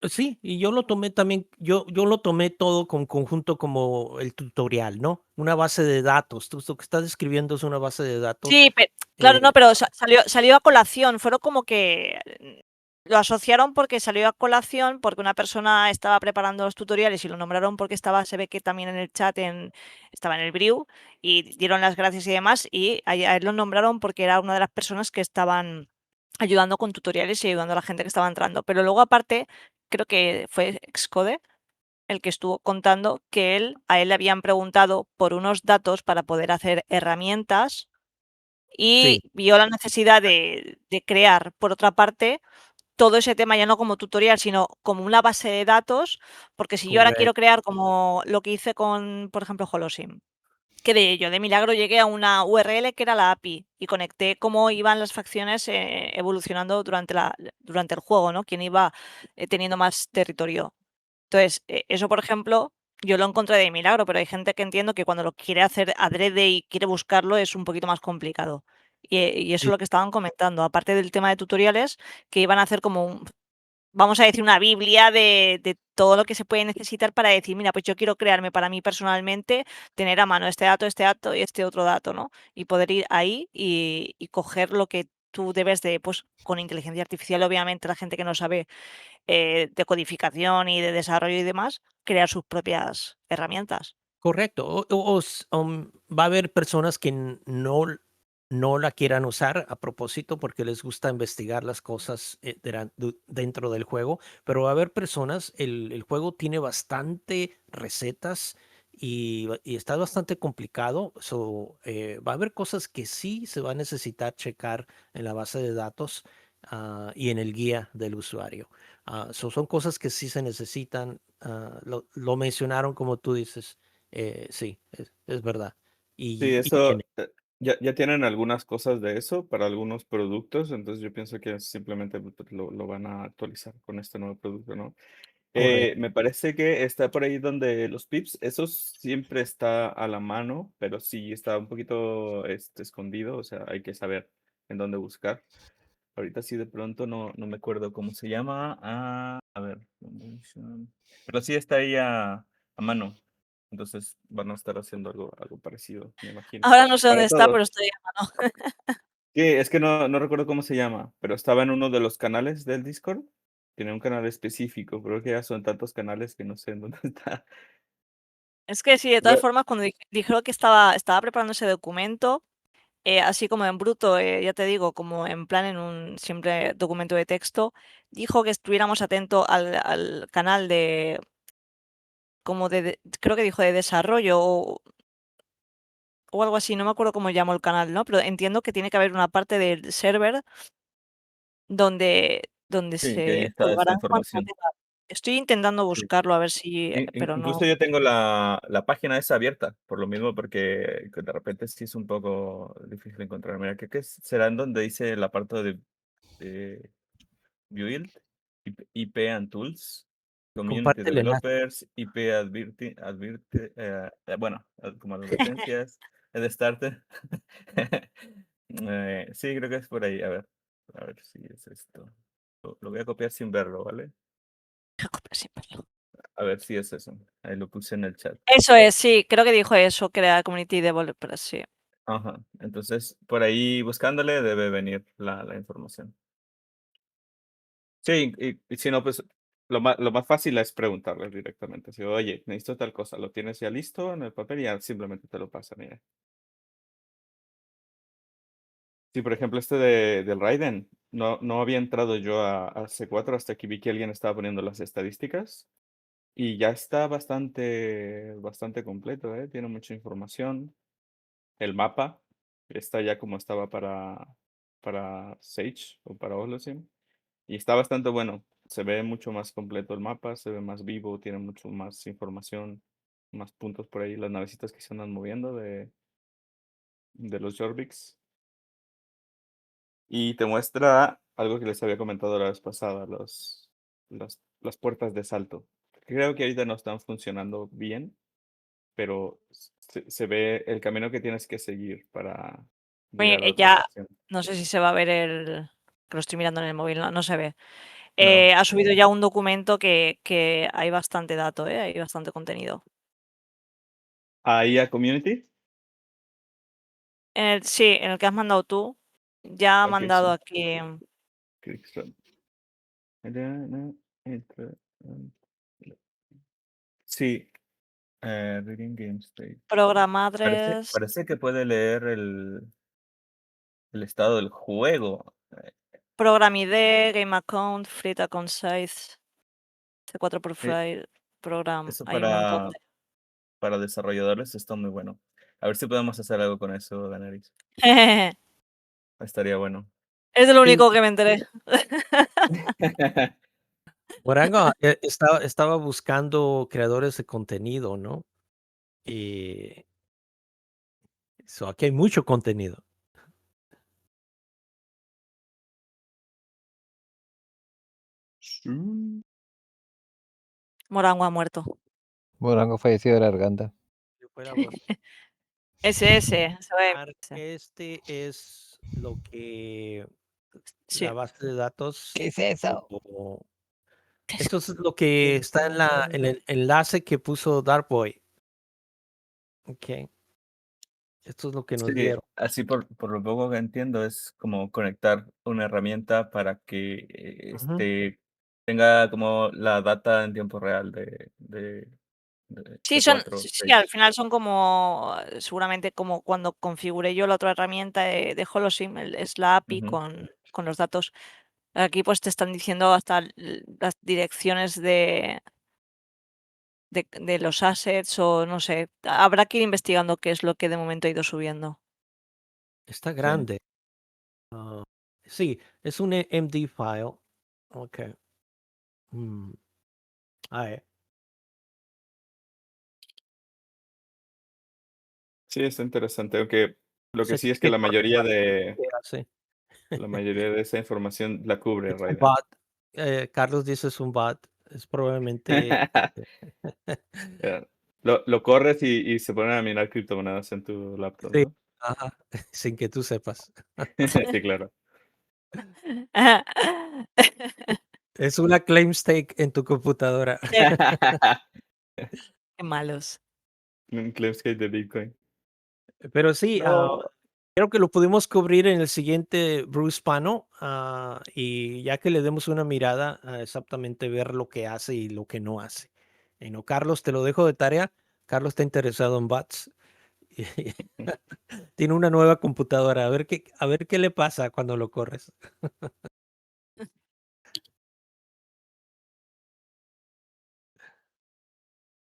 Sí, y yo lo tomé también, yo lo tomé todo con conjunto como el tutorial, ¿no? Una base de datos. Tú lo que estás escribiendo es una base de datos. Sí, claro, no, pero salió a colación. Fueron como que lo asociaron porque salió a colación, porque una persona estaba preparando los tutoriales y lo nombraron porque se ve que también en el chat estaba en el Brew y dieron las gracias y demás. Y a él lo nombraron porque era una de las personas que estaban ayudando con tutoriales y ayudando a la gente que estaba entrando. Pero luego, aparte, creo que fue Xcode el que estuvo contando que a él le habían preguntado por unos datos para poder hacer herramientas y Sí, vio la necesidad de crear, por otra parte, todo ese tema ya no como tutorial, sino como una base de datos, porque si yo ahora quiero correcto. crear como lo que hice con, por ejemplo, Holosim, que de ello, de milagro llegué a una URL que era la API y conecté cómo iban las facciones evolucionando durante el juego, ¿no? Quién iba teniendo más territorio. Entonces, eso, por ejemplo, yo lo encontré de milagro, pero hay gente que entiendo que cuando lo quiere hacer adrede y quiere buscarlo es un poquito más complicado. Y eso es Sí, lo que estaban comentando, aparte del tema de tutoriales, que iban a hacer como vamos a decir, una biblia de todo lo que se puede necesitar para decir, mira, pues yo quiero crearme para mí personalmente, tener a mano este dato y este otro dato, ¿no? Y poder ir ahí y coger lo que tú debes de, pues con inteligencia artificial, obviamente, la gente que no sabe de codificación y de desarrollo y demás, crear sus propias herramientas. correcto. Va a haber personas que no la quieran usar a propósito porque les gusta investigar las cosas dentro del juego, pero va a haber personas, el juego tiene bastante recetas y está bastante complicado, va a haber cosas que sí se va a necesitar checar en la base de datos y en el guía del usuario. Son cosas que sí se necesitan, lo mencionaron como tú dices, sí, es verdad. sí, Y eso, viene. ya tienen algunas cosas de eso para algunos productos, entonces yo pienso que simplemente pues, lo van a actualizar con este nuevo producto, ¿no? Correcto. Me parece que está por ahí donde los pips, eso siempre está a la mano, pero sí está un poquito escondido, o sea, hay que saber en dónde buscar. Ahorita sí de pronto no me acuerdo cómo se llama. A ver. Pero sí está ahí a mano. Entonces van a estar haciendo algo parecido, me imagino. Ahora no sé Para dónde está, todos. pero estoy a mano. Sí, es que no recuerdo cómo se llama, pero estaba en uno de los canales del Discord. Tiene un canal específico, creo que ya son tantos canales que no sé en dónde está. Es que sí, de todas Lo- formas, cuando dijeron que estaba preparando ese documento, así como en bruto, ya te digo, como en plan en un siempre documento de texto, dijo que estuviéramos atentos al canal de, como creo que dijo de desarrollo o algo así, no me acuerdo cómo llamó el canal, ¿no? Pero entiendo que tiene que haber una parte del server donde Sí, que ahí se está esta colgarán cuando lo información. tenga. Estoy intentando Sí. buscarlo a ver si, pero no. Incluso yo tengo la página esa abierta, por lo mismo, porque de repente sí es un poco difícil encontrar. Mira, ¿qué será en donde dice la parte de Build, IP and Tools, Community Comparte el enlace. Developers, IP bueno, como advertencias, el starter. Sí, creo que es por ahí. A ver si es esto. Lo voy a copiar sin verlo, ¿vale? A ver si es eso. Ahí lo puse en el chat. Eso es, sí, creo que dijo eso, que era Community Developer, sí. Ajá. Entonces, por ahí buscándole debe venir la información. Sí, y si no, pues lo más fácil es preguntarles directamente. Si, oye, necesito tal cosa, ¿lo tienes ya listo en el papel? Y ya simplemente te lo pasan. Y ya. Sí, por ejemplo, del Raiden, no había entrado yo a C4 hasta que vi que alguien estaba poniendo las estadísticas. Y ya está bastante completo, ¿eh? Tiene mucha información. El mapa está ya como estaba para Sage o para Holocene. Y está bastante bueno. Se ve mucho más completo el mapa, se ve más vivo, tiene mucho más información, más puntos por ahí, las navecitas que se andan moviendo de los Jorvix. Y te muestra algo que les había comentado la vez pasada, las puertas de salto. Creo que ahorita no están funcionando bien, pero se ve el camino que tienes que seguir para Oye, llegar a otra ya, estación. no sé si se va a ver que lo estoy mirando en el móvil, no se ve. No. Ha subido ya un documento que hay bastante dato, hay bastante contenido. Ahí a Community. Sí, en el que has mandado tú, ya ha Ok, mandado sí. aquí Clickstone. Sí, Reading Game State. programadres, Parece que puede leer el estado del juego. Program ID, Game Account, Free Account Size, C4 Eh, Profile, Program, Eso hay un montón de... para desarrolladores está muy bueno. A ver si podemos hacer algo con eso, Daenerys. Estaría bueno. Es de lo Sí. único que me enteré. Morango estaba buscando creadores de contenido, ¿no? Y aquí hay mucho contenido. Morango ha muerto. Morango fallecido de la garganta. Yo fuera vos. Ese, se ve. Este es lo que Sí. la base de datos. ¿Qué es eso? Esto es lo que está en el enlace que puso Darkboy. Ok. Esto es lo que nos Sí, dieron. así por lo poco que entiendo es como conectar una herramienta para que tenga como la data en tiempo real de Sí, C4 sí, al Sage. final son como, seguramente como cuando configuré yo la otra herramienta de Holosim, es la API Ujú. con los datos. Aquí pues te están diciendo hasta las direcciones de los assets o no sé. Habrá que ir investigando qué es lo que de momento ha ido subiendo. Está Sí. grande. Sí, es un MD file. Ok. A ver. Sí, está interesante, aunque lo que Se sí es que tiene la mayoría que hace. la mayoría de esa información la cubre Es un Raiden. bot. Carlos dice es un bot. Es probablemente... Ya. Lo corres y se ponen a mirar criptomonedas en tu laptop, Sí, ¿no? ajá, sin que tú sepas. Sí, claro. Es una claim stake en tu computadora. Qué malos. Un Clemskate de Bitcoin. Pero sí, No. creo que lo pudimos cubrir en el siguiente Bruce Pano, y ya que le demos una mirada a exactamente ver lo que hace y lo que no hace. No, Carlos, te lo dejo de tarea. Carlos está interesado en bots. Tiene una nueva computadora. A ver qué le pasa cuando lo corres.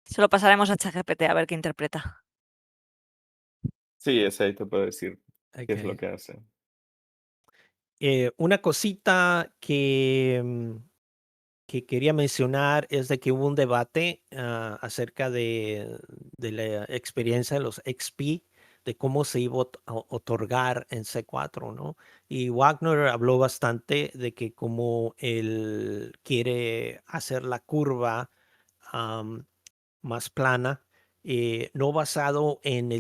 Se lo pasaremos a ChatGPT a ver qué interpreta. Sí, ese ahí te puedo decir qué es lo Ok. que hace. Una cosita que quería mencionar es de que hubo un debate acerca de la experiencia de los XP, de cómo se iba a otorgar en C4, ¿no? Y Wagner habló bastante de que como él quiere hacer la curva más plana, no basado en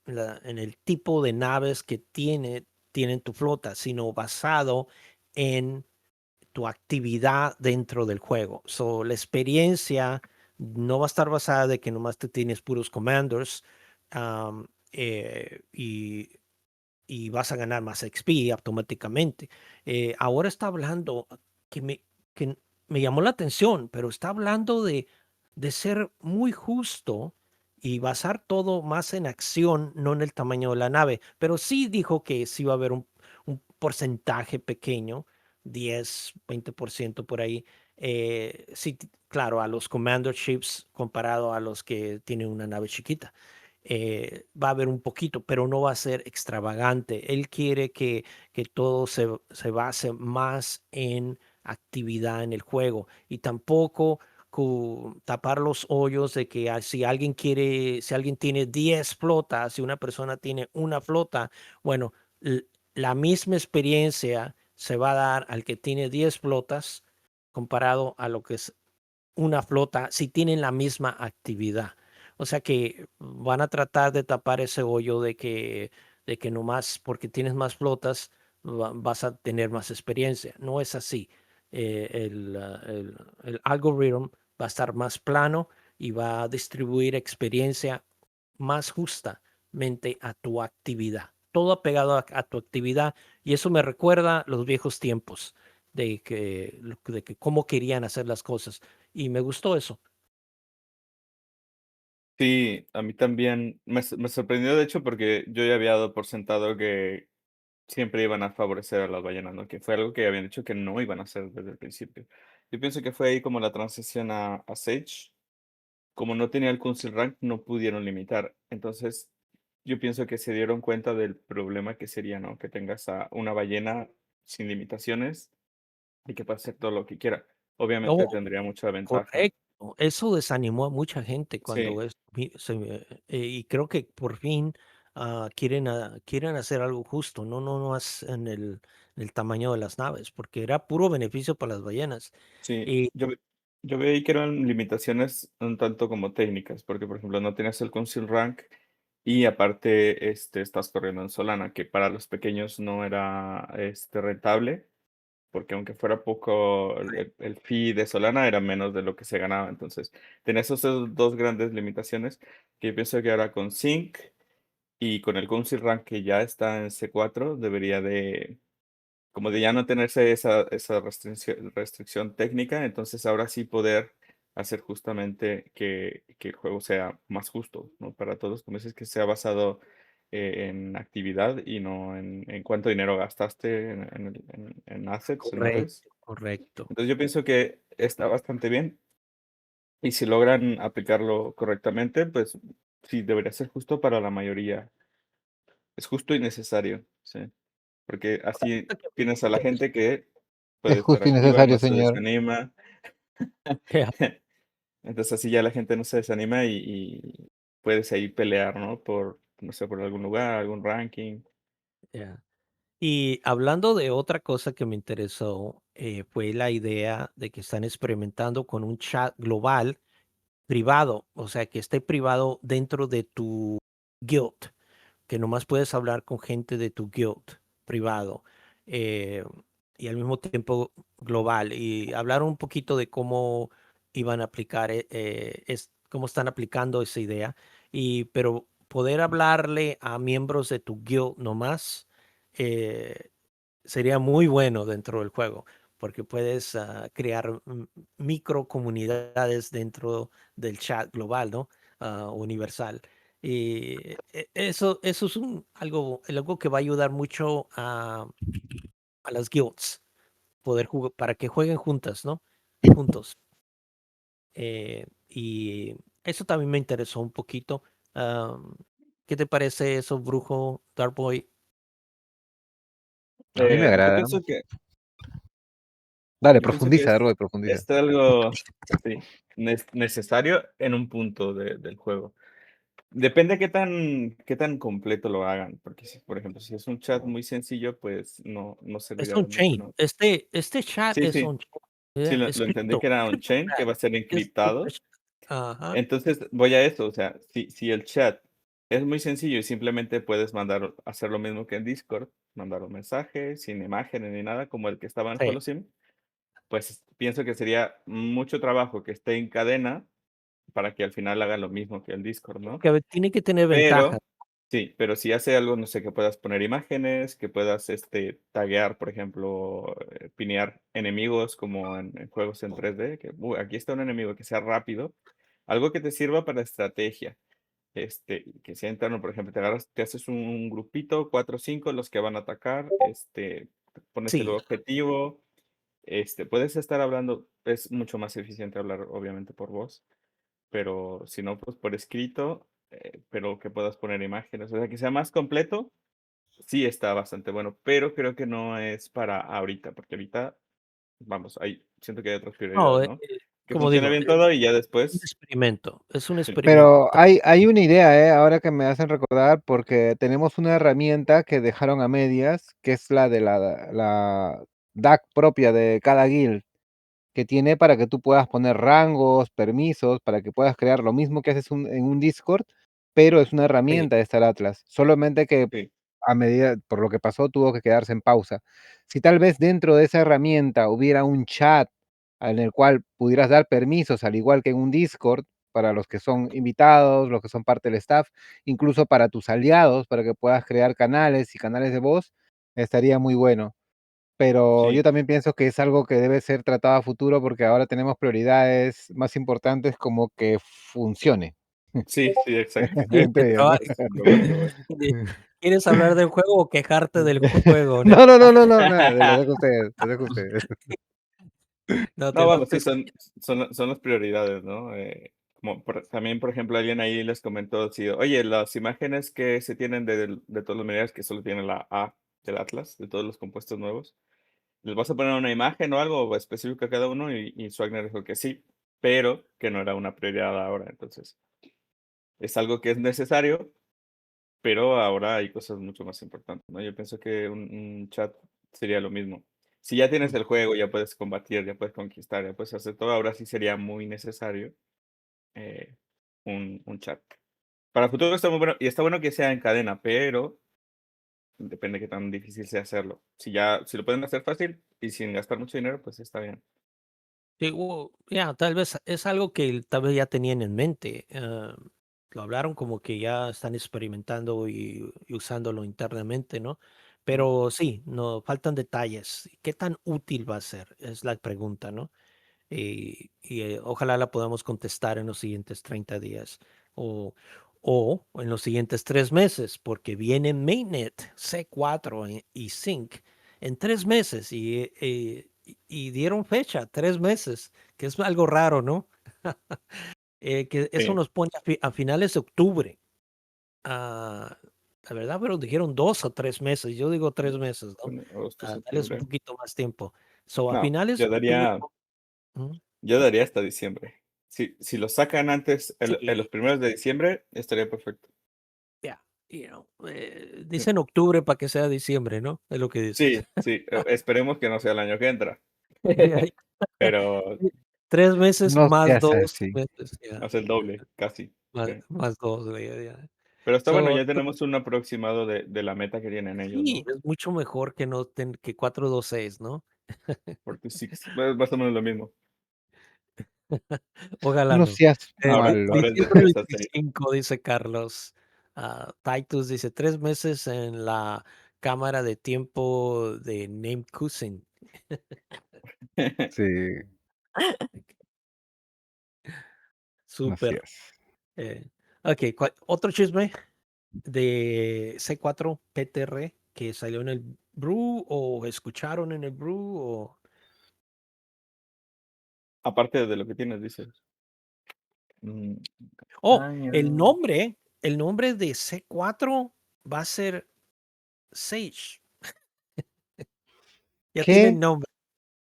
en el tipo de naves que tienen tu flota, sino basado en tu actividad dentro del juego. So, la experiencia no va a estar basada de que nomás tú tienes puros commanders, um, eh, y, y vas a ganar más XP automáticamente. Ahora está hablando que me llamó la atención, pero está hablando de ser muy justo y basar todo más en acción, no en el tamaño de la nave. Pero sí dijo que sí va a haber un porcentaje pequeño, 10, 20% por ahí. Sí, claro, a los commander ships comparado a los que tienen una nave chiquita. Va a haber un poquito, pero no va a ser extravagante. Él quiere que todo se base más en actividad en el juego y tampoco tapar los hoyos de que si alguien quiere, si alguien tiene 10 flotas, si una persona tiene una flota, bueno, la misma experiencia se va a dar al que tiene 10 flotas comparado a lo que es una flota si tienen la misma actividad. O sea que van a tratar de tapar ese hoyo de que nomás porque tienes más flotas vas a tener más experiencia. No es así. El algoritmo va a estar más plano y va a distribuir experiencia más justamente a tu actividad. Todo apegado a tu actividad. Y eso me recuerda los viejos tiempos de que cómo querían hacer las cosas. Y me gustó eso. Sí, a mí también me sorprendió, de hecho, porque yo ya había dado por sentado que siempre iban a favorecer a las ballenas, ¿no? Que fue algo que habían dicho que no iban a hacer desde el principio. Yo pienso que fue ahí como la transición a Sage. Como no tenía el Council Rank, no pudieron limitar. Entonces, yo pienso que se dieron cuenta del problema que sería, ¿no? Que tengas a una ballena sin limitaciones y que pueda hacer todo lo que quiera. Obviamente Oh, tendría mucha ventaja. correcto. Eso desanimó a mucha gente cuando Sí, y creo que por fin quieren hacer algo justo, no más en el tamaño de las naves, porque era puro beneficio para las ballenas. sí. Y Yo veí que eran limitaciones un tanto como técnicas, porque por ejemplo no tenías el Council Rank y aparte estás corriendo en Solana, que para los pequeños no era rentable, porque aunque fuera poco, el fee de Solana era menos de lo que se ganaba. Entonces, tenías esas dos grandes limitaciones que yo pienso que ahora con Sync y con el Council Rank que ya está en C4 debería de como de ya no tenerse esa restricción técnica, entonces ahora sí poder hacer justamente que el juego sea más justo, ¿no? Para todos, como dices, que sea basado en actividad y no en cuánto dinero gastaste en assets, en naves. correcto, correcto. Entonces yo pienso que está bastante bien y si logran aplicarlo correctamente, pues sí, debería ser justo para la mayoría. Es justo y necesario, sí. Porque así tienes a la gente que Es puede estar justo y activa, no necesario, se señor. desanima. Entonces así ya la gente no se desanima y puedes ahí pelear, ¿no? Por, no sé, por algún lugar, algún ranking. Yeah. Y hablando de otra cosa que me interesó, fue la idea de que están experimentando con un chat global privado, o sea, que esté privado dentro de tu guild, que nomás puedes hablar con gente de tu guild privado, eh, y al mismo tiempo global, y hablar un poquito de cómo iban a aplicar, cómo están aplicando esa idea, pero poder hablarle a miembros de tu guild nomás, eh, sería muy bueno dentro del juego, porque puedes crear micro comunidades dentro del chat global, ¿no? Universal. Y eso es algo que va a ayudar mucho a las guilds, poder jugar, para que jueguen juntas, ¿no? Juntos. Y eso también me interesó un poquito. Am, ¿Qué te parece eso, Brujo, Darkboy? A mí me Yo agrada. pienso que, Dale, yo pienso que profundiza, Darboy, profundiza. es algo sí, necesario en un punto del juego. Depende qué tan completo lo hagan, porque si, por ejemplo, si es un chat muy sencillo, pues no Es serviría de mucho, on-chain. ¿no? Este chat Sí, es sí, on-chain. sí, Es lo entendí que era crypto on-chain, que chat. va a ser Es crypto encriptado. chat. Ajá. Entonces, voy a eso, o sea, si el chat es muy sencillo y simplemente puedes hacer lo mismo que en Discord, mandar un mensaje sin imágenes ni nada, como el que estaba en Sí. Holosim, pues pienso que sería mucho trabajo que esté en cadena para que al final haga lo mismo que el Discord, ¿no? Tiene que tener ventajas. Pero, sí, pero si hace algo, no sé, que puedas poner imágenes, que puedas taguear, por ejemplo, pinear enemigos como en juegos en 3D, que aquí está un enemigo que sea rápido, algo que te sirva para estrategia, que sea interno, por ejemplo, te haces un grupito, 4 o 5 los que van a atacar, pones el Sí. objetivo, puedes estar hablando, es mucho más eficiente hablar, obviamente, por voz, pero si no, pues por escrito, pero que puedas poner imágenes, o sea, que sea más completo, sí está bastante bueno, pero creo que no es para ahorita, porque ahorita, vamos, siento que hay otras No, prioridades, ¿no? Que como funcione digo, bien todo y ya un después, experimento. Es un sí, experimento. Pero hay una idea, ahora que me hacen recordar, porque tenemos una herramienta que dejaron a medias, que es la de la DAC propia de cada guild, que tiene para que tú puedas poner rangos, permisos, para que puedas crear lo mismo que haces en un Discord, pero es una Sí, herramienta de Star Atlas. Solamente que sí, a medida, por lo que pasó, tuvo que quedarse en pausa. Si tal vez dentro de esa herramienta hubiera un chat en el cual pudieras dar permisos, al igual que en un Discord, para los que son invitados, los que son parte del staff, incluso para tus aliados, para que puedas crear canales y canales de voz, estaría muy bueno. Pero yo sí, también pienso que es algo que debe ser tratado a futuro porque ahora tenemos prioridades más importantes como que funcione sí, sí, exacto. que entre ellas, ¿no? Qué bueno. ¿Quieres hablar del juego o quejarte del juego? No, no, no, no, no, nada, lo dejo a ustedes, lo dejo a ustedes. No No, te vamos, sí, enojes. son las prioridades, ¿no? También, por ejemplo, alguien ahí les comentó, sí, oye, las imágenes que se tienen de todos los minerales que solo tienen la A del Atlas, de todos los compuestos nuevos, ¿les vas a poner una imagen o algo específico a cada uno? Y Swagner dijo que sí, pero que no era una prioridad ahora. Entonces, es algo que es necesario, pero ahora hay cosas mucho más importantes, ¿no? Yo pienso que un chat sería lo mismo. Si ya tienes el juego, ya puedes combatir, ya puedes conquistar, ya puedes hacer todo, ahora sí sería muy necesario eh, un chat. Para el futuro está muy bueno, y está bueno que sea en cadena, pero depende de qué tan difícil sea hacerlo. Si lo pueden hacer fácil y sin gastar mucho dinero, pues está bien. Sí, ya, tal vez es algo que tal vez ya tenían en mente. Lo hablaron como que ya están experimentando y usándolo internamente, ¿no? Mm. Pero sí, no faltan detalles. ¿Qué tan útil va a ser? Es la pregunta, ¿no? Ojalá la podamos contestar en los siguientes 30 días o, o en los siguientes 3 meses, porque viene Mainnet, C4 y Sync en 3 meses y dieron fecha, 3 meses, que es algo raro, ¿no? Que eso Sí, nos pone a finales de octubre. Ah, la verdad, pero dijeron 2 o 3 meses. Yo digo 3 meses, ¿no? junio, agosto, Darles un septiembre. poquito más tiempo. So, a No, finales de octubre. Ujú. yo daría hasta diciembre. Si lo sacan antes, en los Sí, primeros de diciembre, estaría perfecto. ya. dicen octubre para que sea diciembre, ¿no? Es lo que dicen. Sí, esperemos que no sea el año que entra. Pero 3 meses No más seas 2 así. meses, ya, hace el doble, casi. más, Sí. más 2, ya. Pero está bueno, So, ya tenemos un aproximado de la meta que tienen ellos, sí, ¿no? es mucho mejor que no que 4-2-6, ¿no? 46, más o menos lo mismo. Ojalá No no. seas Ahora, malo. ahora es de Diciembre 3 a 6. 25, dice Carlos. Titus dice 3 meses en la cámara de tiempo de Name Cousin. Sí, no Súper. seas. Ok, otro chisme de C4 PTR que salió en el Brew o escucharon en el Brew o... Aparte de lo que tienes, dices. Mm, Oh, campaña. el nombre de C4 va a ser Sage. Ya tienen ¿Qué? nombre.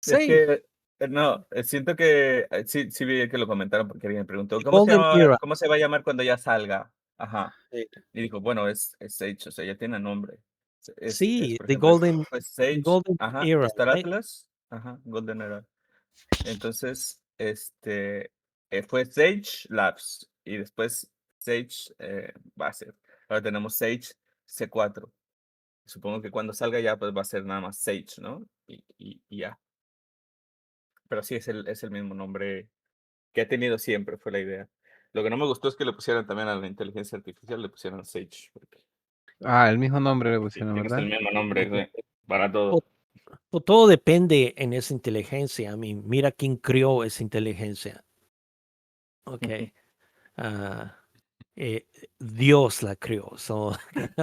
Es Sage, que, no, siento que sí vi que lo comentaron porque alguien me preguntó, The Golden Era. ¿cómo se va a llamar cuando ya salga? Ajá. Sí, Y dijo, bueno, es Sage, o sea, ya tiene nombre. sí, Por The ejemplo, Golden, fue Sage, Golden ajá, Era, Star right? Atlas, ajá, Golden Era. Entonces, fue Sage Labs y después Sage va a ser. Ahora tenemos Sage C4. Supongo que cuando salga ya pues va a ser nada más Sage, ¿no? Y ya. Pero sí, es el mismo nombre que ha tenido siempre, fue la idea. Lo que no me gustó es que le pusieran también a la inteligencia artificial, le pusieron Sage, porque El mismo nombre le pusieron, tienes el ¿verdad? mismo nombre para todo. Pues todo depende en esa inteligencia. A mí, mira quién creó esa inteligencia. Ok. ah, Dios la creó,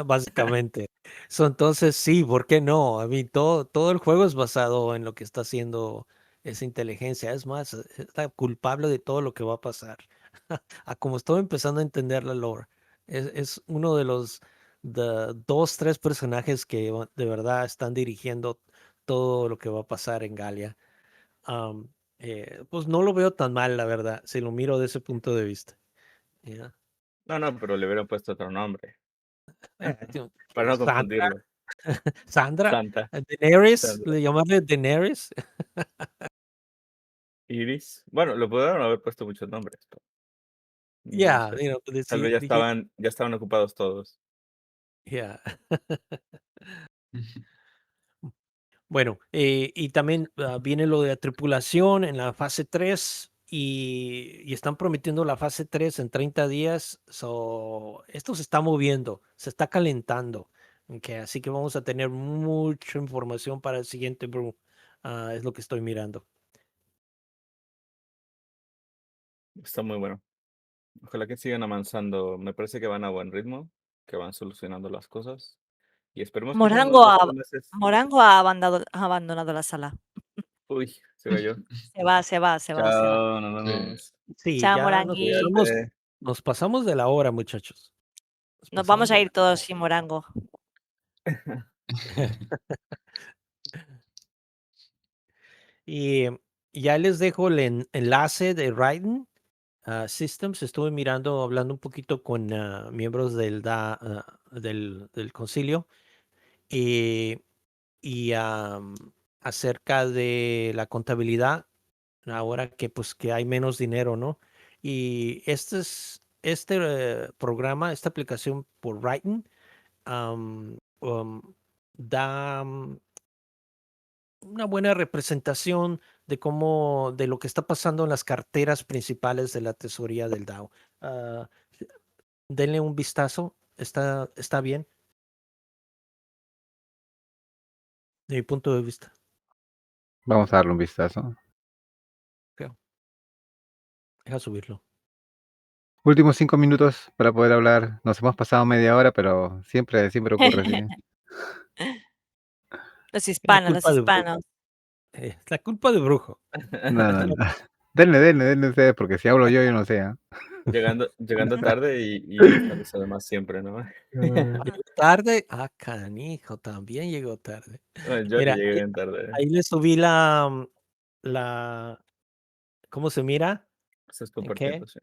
básicamente. Entonces, sí, ¿por qué no? A mí, todo el juego es basado en lo que está haciendo esa inteligencia. Es más, está culpable de todo lo que va a pasar. Como estoy empezando a entender la lore, es uno de los 2, 3 personajes que de verdad están dirigiendo todo lo que va a pasar en Galia. Am, pues no lo veo tan mal, la verdad, si lo miro de ese punto de vista. Yeah. No, pero le hubieran puesto otro nombre, para no Sandra, confundirlo. Sandra, Santa, Daenerys, Sandra. le llamarle Daenerys. Iris. Bueno, lo pudieron haber puesto muchos nombres, pero no Yeah, sé. Tal vez sí, dije, ya estaban ocupados todos. yeah. Bueno, y también viene lo de la tripulación en la fase 3 y están prometiendo la fase 3 en 30 días. Esto se está moviendo, se está calentando. Así que vamos a tener mucha información para el siguiente brew. Es lo que estoy mirando. Está muy bueno. Ojalá que sigan avanzando. Me parece que van a buen ritmo, que van solucionando las cosas. Y esperemos que sí, en Morango los ha, 3 meses. Morango ha abandonado la sala. Uy, se cayó. Se va, se va, se va, se va. Chao, nos vemos. Sí, Chao, ya Morangui. nos pasamos de la hora, muchachos. Nos pasamos vamos a de ir todos sin Morango. Y ya les dejo el enlace de Raiden Systems. Estuve mirando, hablando un poquito con miembros del concilio y acerca de la contabilidad, ahora que pues que hay menos dinero, ¿no? Y programa, esta aplicación por Raiden, da una buena representación de lo que está pasando en las carteras principales de la tesorería del DAO. Ah, Denle un vistazo, está bien, de mi punto de vista, Vamos a darle un vistazo. creo. Deja subirlo. Últimos 5 minutos para poder hablar. Nos hemos pasado media hora, pero siempre ocurre así. Los La hispanos, los culpa de Brujo. hispanos. La culpa de Brujo. No. Denle ustedes, porque si hablo yo no sé. Llegando tarde y llegas tarde además siempre, ¿no? Llegó tarde. Canijo, también llegó tarde. Bueno, yo Mira, llegué bien tarde. ahí le subí la ¿cómo se mira? Estás ¿En qué? compartiendo, sí.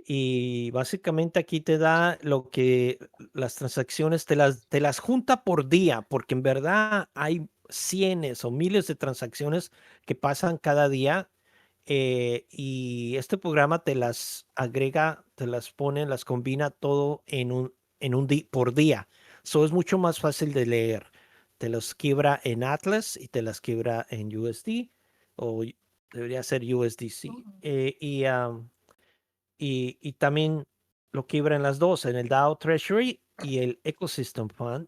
y básicamente aquí te da lo que las transacciones te las junta por día, porque en verdad hay cientos o miles de transacciones que pasan cada día, y este programa te las agrega, te las pone, las combina todo en un por día. So es mucho más fácil de leer. Te los quiebra en Atlas y te las quiebra en USD, o debería ser USDC. Y también lo quiebra en las dos, en el DAO Treasury y el Ecosystem Fund,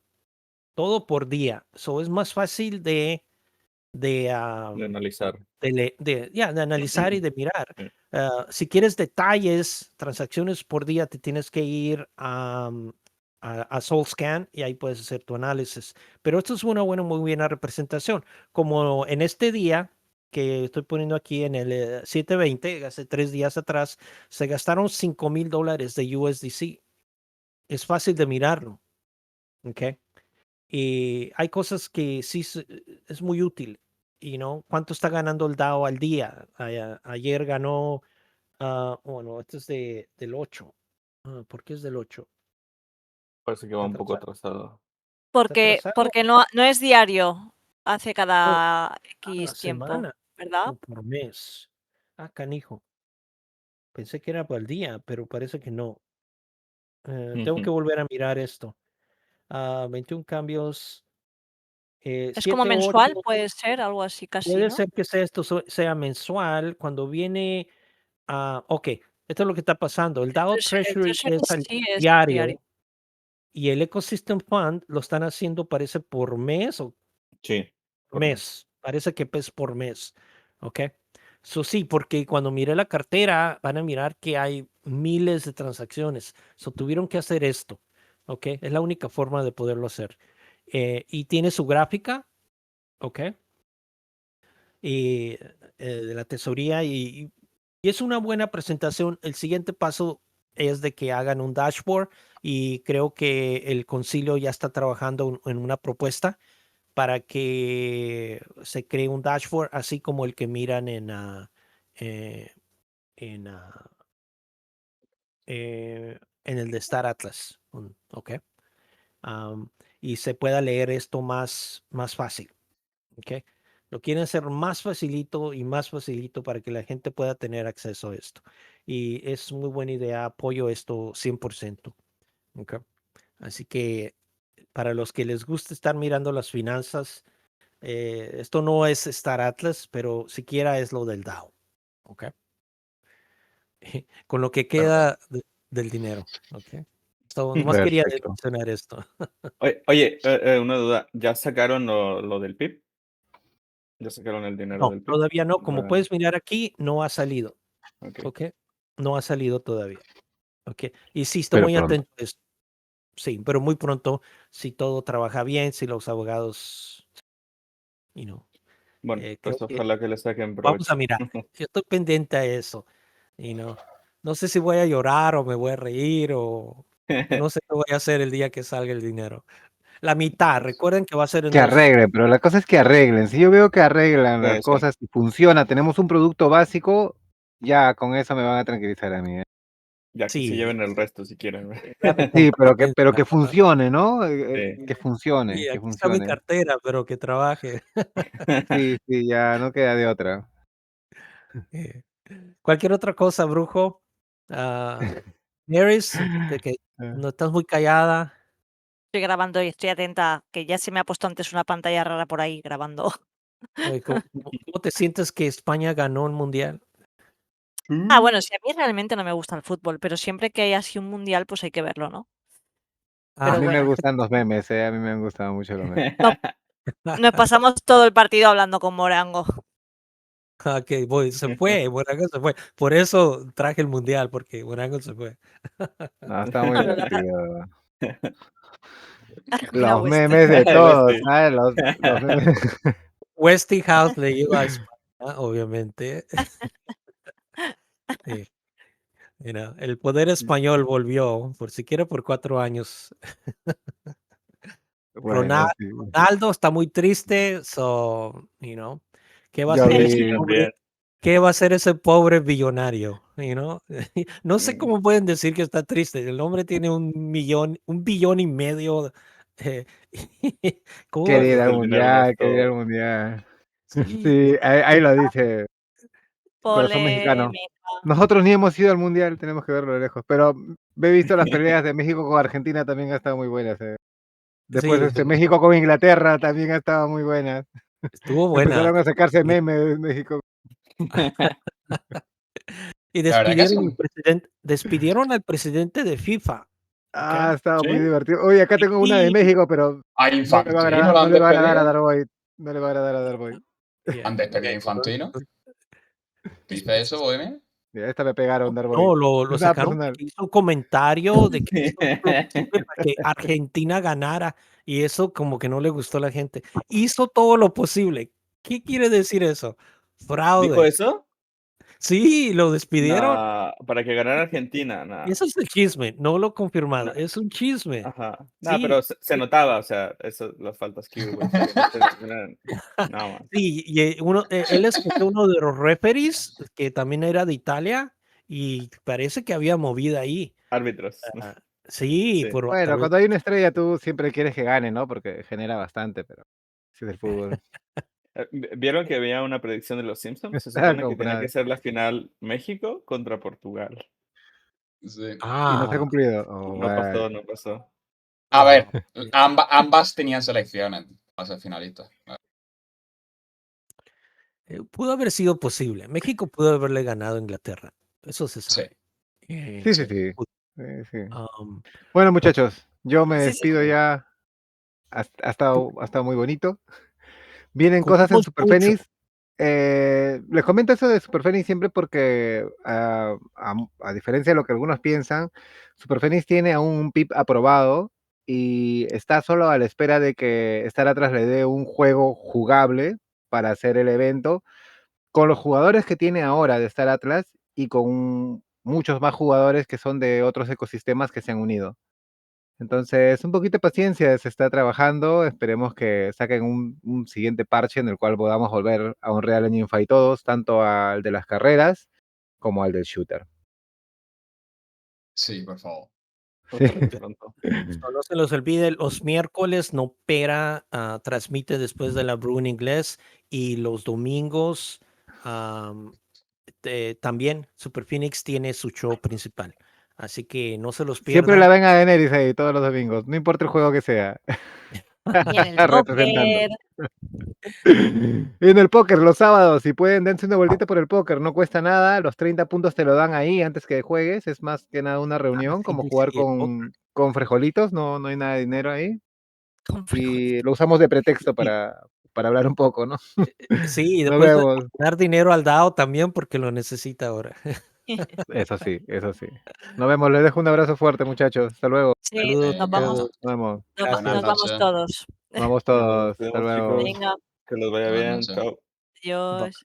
todo por día. So es más fácil de De analizar. de analizar y de mirar. Sí. Si quieres detalles, transacciones por día, te tienes que ir a SoulScan y ahí puedes hacer tu análisis. Pero esto es una muy buena representación. Como en este día que estoy poniendo aquí en el 720, hace 3 días atrás, se gastaron $5,000 de USDC. Es fácil de mirarlo. ¿Ok? Y hay cosas que sí es muy útil. ¿Cuánto está ganando el DAO al día? Ayer ganó, bueno, esto es del 8. ¿Por qué es del 8? Parece que va un poco Atrasado. atrasado. Porque no es diario, hace Oh, cada a la X tiempo, semana ¿verdad? o por mes. Canijo. Pensé que era por el día, pero parece que no. Tengo que volver a mirar esto. 21 cambios. Es como 7, mensual, 8. puede ser, algo así casi, Puede ¿no? ser que sea mensual. Cuando viene, ok, esto es lo que está pasando. El DAO El Treasury Treasury es al sí es diario. diario y el Ecosystem Fund lo están haciendo, parece por mes o Sí. por mes. Parece que es por mes. Ok. Eso sí, porque cuando miré la cartera van a mirar que hay miles de transacciones. Tuvieron que hacer esto. Ok. Es la única forma de poderlo hacer. Y tiene su gráfica. Ok. Y de la tesorería y es una buena presentación. El siguiente paso es de que hagan un dashboard y creo que el concilio ya está trabajando en una propuesta para que se cree un dashboard así como el que miran en, en el de Star Atlas. ¿Ok? Y se pueda leer esto más fácil. ¿Ok? Lo quieren hacer más facilito y más facilito para que la gente pueda tener acceso a esto. Y es muy buena idea, apoyo esto 100%. ¿Ok? Así que para los que les gusta estar mirando las finanzas, esto no es Star Atlas, pero siquiera es lo del DAO. ¿Ok? Con lo que queda del dinero. ¿Ok? Nomás quería Perfecto. mencionar esto. Oye, una duda. ¿Ya sacaron lo del PIB? ¿Ya sacaron el dinero No, del PIB? todavía no. Como Bueno, puedes mirar aquí, no ha salido. ok. ¿Ok? No ha salido todavía. ¿Ok? Y sí, estoy Pero muy pronto. atento a esto. Sí, pero muy pronto, si todo trabaja bien, si los abogados, Bueno, creo pues que ojalá que le saquen vamos a provecho. mirar. Yo estoy pendiente a eso. No sé si voy a llorar o me voy a reír o no sé qué voy a hacer el día que salga el dinero. La mitad, recuerden que va a ser en Que 2. arreglen, pero la cosa es que arreglen. Si yo veo que arreglan las Sí. cosas y funciona, tenemos un producto básico, ya con eso me van a tranquilizar a mí. Ya que se Sí, lleven el resto si quieren. dame Sí, pero competencia, que ¿no? funcione, ¿no? Sí. Que funcione, Y que aquí está mi funcione. cartera, pero que trabaje. Sí, ya no queda de otra. Eh, Cualquier otra cosa, brujo. Neris, de que no estás muy callada. Estoy grabando y estoy atenta, que ya se me ha puesto antes una pantalla rara por ahí grabando. ¿Cómo te sientes que España ganó el mundial? Bueno, si a mí realmente no me gusta el fútbol, pero siempre que hay así un mundial, pues hay que verlo, ¿no? A Pero mí me bueno. gustan los memes, a mí me han gustado mucho los memes. Nos pasamos todo el partido hablando con Morango. Se fue, Morango se fue. Por eso traje el mundial, porque Morango se fue. No, está muy divertido. Mira, Los Westy. memes de todos, Westy. ¿sabes? Los memes. Westinghouse le iba a España, obviamente. Sí. El poder español volvió, por siquiera por 4 años. Bueno, sí. Ronaldo está muy triste, ¿qué va a Yo hacer Messi ese vi, pobre? también. ¿Qué va a hacer ese pobre billonario? you know? No sé Mm. cómo pueden decir que está triste. El hombre tiene 1,5 billones. eh, ¿Cómo? Gracias Quería ir al al dinero lo es mundial, quería ir al todo. mundial. Sí, Sí, ahí lo dice corazón mexicano. Polémica. Nosotros ni hemos ido al mundial, tenemos que verlo de lejos. Pero he visto las peleas de México con Argentina, también han estado muy buenas. Después sí, México con Inglaterra también ha estado muy buenas. estuvo buena. Empezaron a sacarse Y, memes de México. y La verdad que despidieron al presidente de FIFA. ¿ok? Ha estado muy ¿Sí? divertido. Oye, acá tengo una de Y, México, pero a no le va a Infantino agradar, lo no han le va a agradar a despedido. Darboy. No le va a agradar a Darboy. yeah, ¿Han despedido a Infantino? ¿Dice eso, Bohemia? Mira, esta me pegaron, Darboy. no, lo Es nada sacaron personal. porque hizo un comentario de que hizo todo lo posible para que Argentina ganara y eso como que no le gustó a la gente. Hizo todo lo posible. ¿Qué quiere decir eso? ¿Dijo Fraude. eso? Sí, lo despidieron. Nah, para que ganara Argentina, nah. Eso es el chisme, no lo confirmado. Nah. Es un chisme. Ajá. Nah, Sí, pero se notaba, o sea, eso, las faltas que hubo. Que no eran nada más. sí, y él escogió uno de los referees que también era de Italia y parece que había movida ahí. Árbitros. Sí, Sí. por tal Bueno, vez. cuando hay una estrella tú siempre quieres que gane, ¿no? Porque genera bastante, pero sí es el fútbol. ¿Vieron que había una predicción de los Simpsons? Se Está supone que tenía comprado. que ser la final México contra Portugal. Sí. Y no se ha cumplido. Oh, No bueno. pasó, no pasó. A ver, Sí. ambas tenían selecciones para ser finalistas. Pudo haber sido posible. México pudo haberle ganado a Inglaterra. Eso se Sí. sabe. Sí, Sí. sí, sí. Pudo. Sí, sí. Um, Bueno, muchachos, yo me Sí, sí. despido ya. Ha estado muy bonito. Vienen cosas en Comimos Super mucho. Phoenix. Les comento eso de Super Phoenix siempre porque, a diferencia de lo que algunos piensan, Super Phoenix tiene aún un PIP aprobado y está solo a la espera de que Star Atlas le dé un juego jugable para hacer el evento con los jugadores que tiene ahora de Star Atlas y con muchos más jugadores que son de otros ecosistemas que se han unido. Entonces, un poquito de paciencia, se está trabajando. Esperemos que saquen un siguiente parche en el cual podamos volver a un Real Engine Fight todos, tanto al de las carreras como al del shooter. Sí, por favor. Ojalá que pronto. No se los olvide, los miércoles Nopera transmite después de la Brew en inglés y los domingos también Super Phoenix tiene su show principal. Así que no se los Siempre pierdan. la ven a Daenerys ahí todos los domingos, no importa el juego que sea. Y en el Representando. póker. Y en el póker, los sábados, si pueden, dense una vueltita por el póker, no cuesta nada, los 30 puntos te lo dan ahí antes que juegues, es más que nada una reunión, Sí, como sí, jugar sí, el póker. con frijolitos, no hay nada de dinero ahí, Con frijolitos. y lo usamos de pretexto Sí, para hablar un poco, ¿no? sí, y Nos después vemos. dar dinero al DAO también porque lo necesita ahora. Eso sí, eso sí. Nos vemos, les dejo un abrazo fuerte, muchachos, hasta luego. Sí, Saludos, nos Venga, vamos, todos. Nos vemos, buenas nos vamos noches. todos. vamos Nos todos, hasta vemos, luego. chicos. Venga, Que les vaya Buenas bien. noches. Chao. adiós.